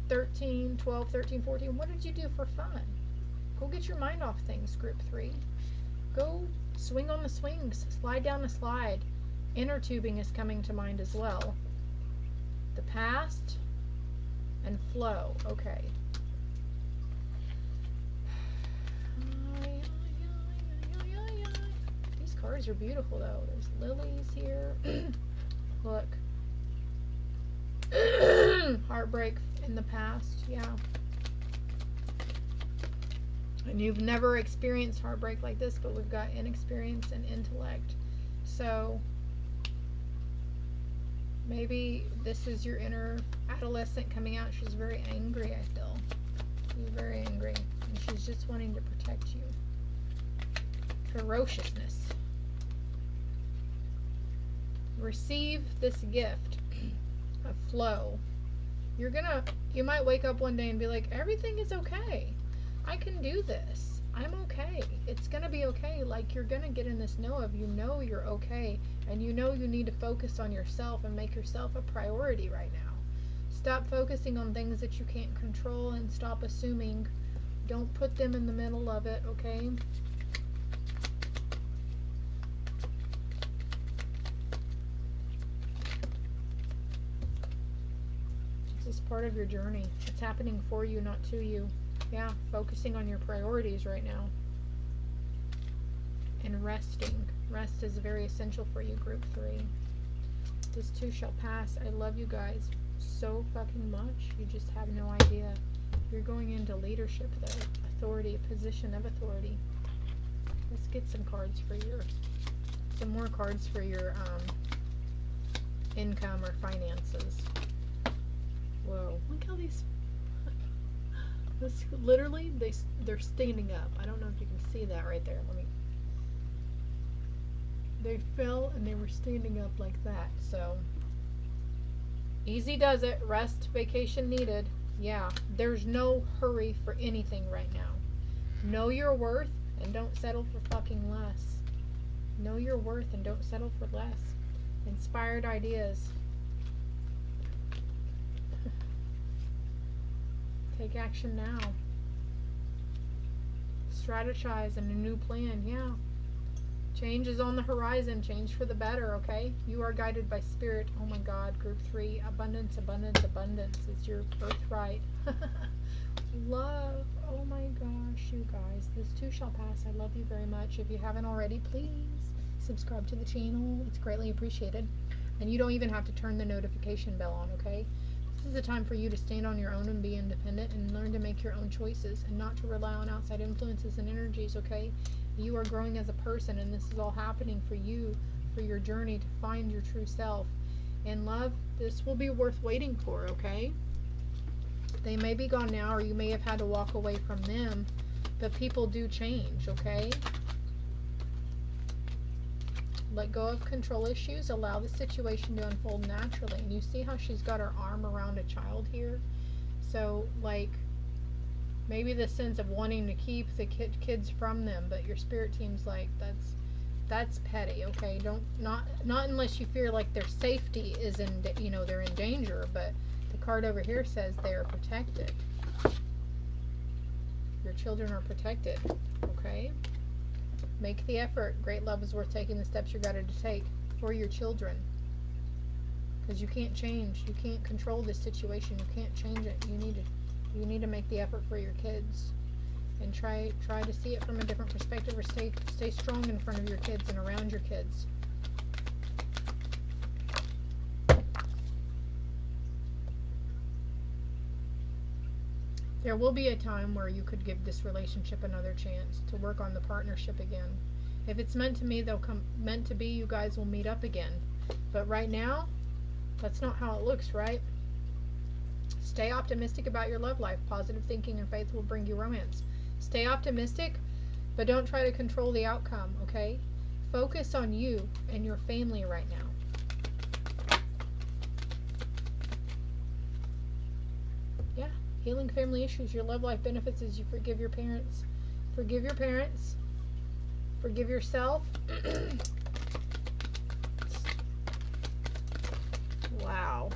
13, 12, 13, 14, what did you do for fun? Go get your mind off things, group 3. Go swing on the swings, slide down the slide. Inner tubing is coming to mind as well. The past and flow. Okay. These cards are beautiful though. There's lilies here. Look. Heartbreak in the past. Yeah. And you've never experienced heartbreak like this, but we've got inexperience and intellect. So maybe this is your inner adolescent coming out. She's very angry, I feel. She's very angry. And she's just wanting to protect you. Ferociousness. Receive this gift of flow. You might wake up one day and be like, everything is okay. I can do this. I'm okay. It's going to be okay. Like, you're going to get in this know of, you know you're okay. And you know you need to focus on yourself and make yourself a priority right now. Stop focusing on things that you can't control and stop assuming. Don't put them in the middle of it, okay? This is part of your journey. It's happening for you, not to you. Yeah, focusing on your priorities right now. And resting. Rest is very essential for you, group 3. This too shall pass. I love you guys so fucking much. You just have no idea. You're going into leadership though. Authority, a position of authority. Let's get some more cards for your income or finances. Whoa, look how these... This, literally, they're standing up. I don't know if you can see that right there. They fell and they were standing up like that. So, easy does it. Rest, vacation needed. Yeah, there's no hurry for anything right now. Know your worth and don't settle for fucking less. Know your worth and don't settle for less. Inspired ideas. Take action now. Strategize and a new plan. Yeah. Change is on the horizon. Change for the better, okay? You are guided by spirit. Oh my God, group 3. Abundance, abundance, abundance. It's your birthright. Love. Oh my gosh, you guys. This too shall pass. I love you very much. If you haven't already, please subscribe to the channel. It's greatly appreciated. And you don't even have to turn the notification bell on, okay? This is a time for you to stand on your own and be independent and learn to make your own choices and not to rely on outside influences and energies, okay? You are growing as a person and this is all happening for you, for your journey to find your true self. And love, this will be worth waiting for, okay? They may be gone now or you may have had to walk away from them, but people do change, okay? Let go of control issues. Allow the situation to unfold naturally. And you see how she's got her arm around a child here? So, like, maybe the sense of wanting to keep the kids from them, but your spirit team's like, That's petty, okay? Don't not unless you feel like their safety is in, they're in danger, but the card over here says they are protected. Your children are protected, okay? Make the effort. Great love is worth taking the steps you're guided to take for your children. Because you can't change. You can't control this situation. You can't change it. You need to make the effort for your kids. And try to see it from a different perspective, or stay strong in front of your kids and around your kids. There will be a time where you could give this relationship another chance to work on the partnership again. If it's meant to be, you guys will meet up again. But right now, that's not how it looks, right? Stay optimistic about your love life. Positive thinking and faith will bring you romance. Stay optimistic, but don't try to control the outcome, okay? Focus on you and your family right now. Yeah, healing family issues. Your love life benefits as you forgive your parents. Forgive your parents. Forgive yourself. Wow.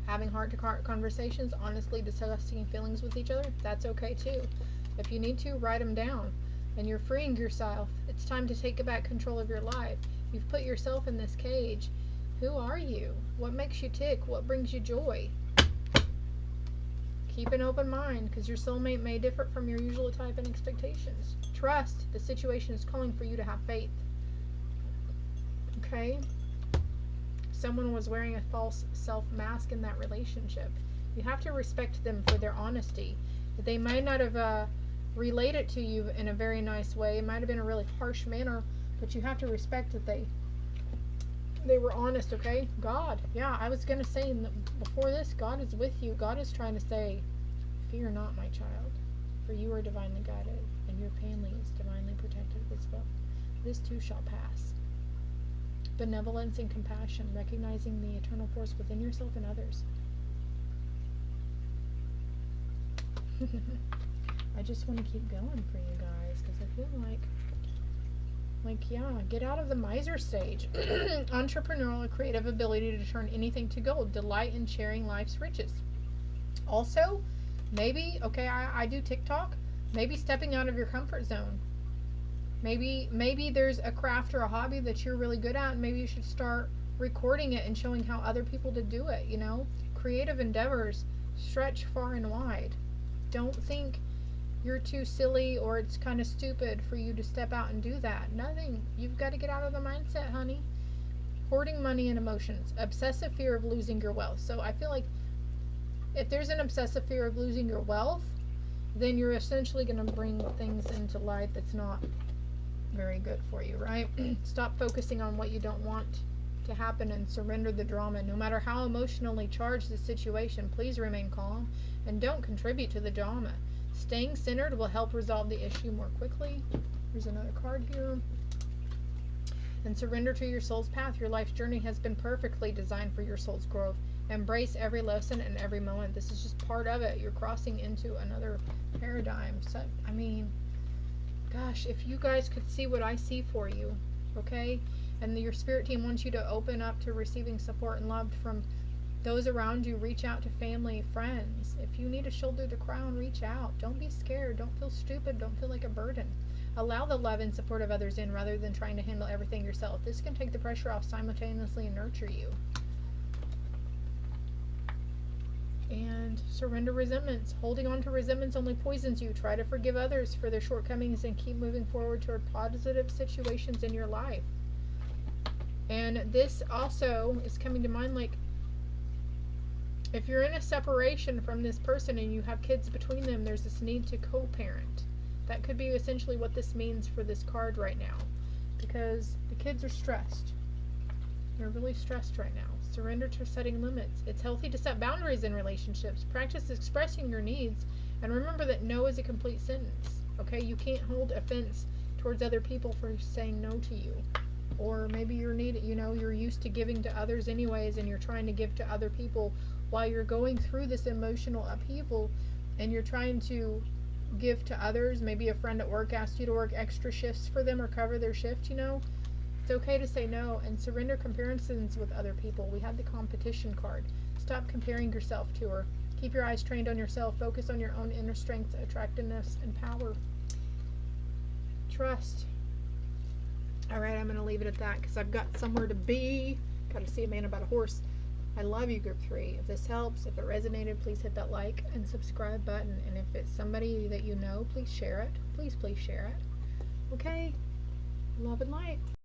Having heart-to-heart conversations, honestly discussing feelings with each other, that's okay too. If you need to, write them down. And you're freeing yourself. It's time to take back control of your life. You've put yourself in this cage. Who are you? What makes you tick? What brings you joy? Keep an open mind, because your soulmate may differ from your usual type and expectations. Trust. The situation is calling for you to have faith. Okay? Someone was wearing a false self-mask in that relationship. You have to respect them for their honesty. They might not have relayed it to you in a very nice way. It might have been a really harsh manner, but you have to respect that they were honest, okay? God. Yeah, I was going to say before this, God is with you. God is trying to say, fear not, my child, for you are divinely guided, and your family is divinely protected as well. This too shall pass. Benevolence and compassion, recognizing the eternal force within yourself and others. I just want to keep going for you guys, because I feel like, yeah, get out of the miser stage. Entrepreneurial, creative ability to turn anything to gold. Delight in sharing life's riches. Also, maybe, okay, I do TikTok. Maybe stepping out of your comfort zone. Maybe there's a craft or a hobby that you're really good at, and maybe you should start recording it and showing how other people to do it, Creative endeavors stretch far and wide. Don't think you're too silly or it's kind of stupid for you to step out and do that. Nothing. You've got to get out of the mindset, honey. Hoarding money and emotions. Obsessive fear of losing your wealth. So I feel like if there's an obsessive fear of losing your wealth, then you're essentially going to bring things into light that's not very good for you, right? Stop focusing on what you don't want to happen and surrender the drama. No matter how emotionally charged the situation, please remain calm and don't contribute to the drama. Staying centered will help resolve the issue more quickly. Here's another card here. And surrender to your soul's path. Your life's journey has been perfectly designed for your soul's growth. Embrace every lesson and every moment. This is just part of it. You're crossing into another paradigm. So, I mean, gosh, if you guys could see what I see for you, okay? And your spirit team wants you to open up to receiving support and love from those around you. Reach out to family, friends. If you need to shoulder the crown, reach out. Don't be scared. Don't feel stupid. Don't feel like a burden. Allow the love and support of others in rather than trying to handle everything yourself. This can take the pressure off simultaneously and nurture you. And surrender resentments. Holding on to resentments only poisons you. Try to forgive others for their shortcomings and keep moving forward toward positive situations in your life. And this also is coming to mind, like, if you're in a separation from this person and you have kids between them, there's this need to co-parent. That could be essentially what this means for this card right now. Because the kids are stressed. They're really stressed right now. Surrender to setting limits. It's healthy to set boundaries in relationships. Practice expressing your needs. And remember that no is a complete sentence. Okay? You can't hold offense towards other people for saying no to you. Or maybe you're used to giving to others anyways, and you're trying to give to other people while you're going through this emotional upheaval, and you're trying to give to others. Maybe a friend at work asked you to work extra shifts for them or cover their shift, It's okay to say no and surrender comparisons with other people. We have the competition card. Stop comparing yourself to her. Keep your eyes trained on yourself. Focus on your own inner strength, attractiveness, and power. Trust. All right, I'm going to leave it at that because I've got somewhere to be. Got to see a man about a horse. I love you, Group 3. If this helps, if it resonated, please hit that like and subscribe button. And if it's somebody that you know, please share it. Please share it. Okay? Love and light.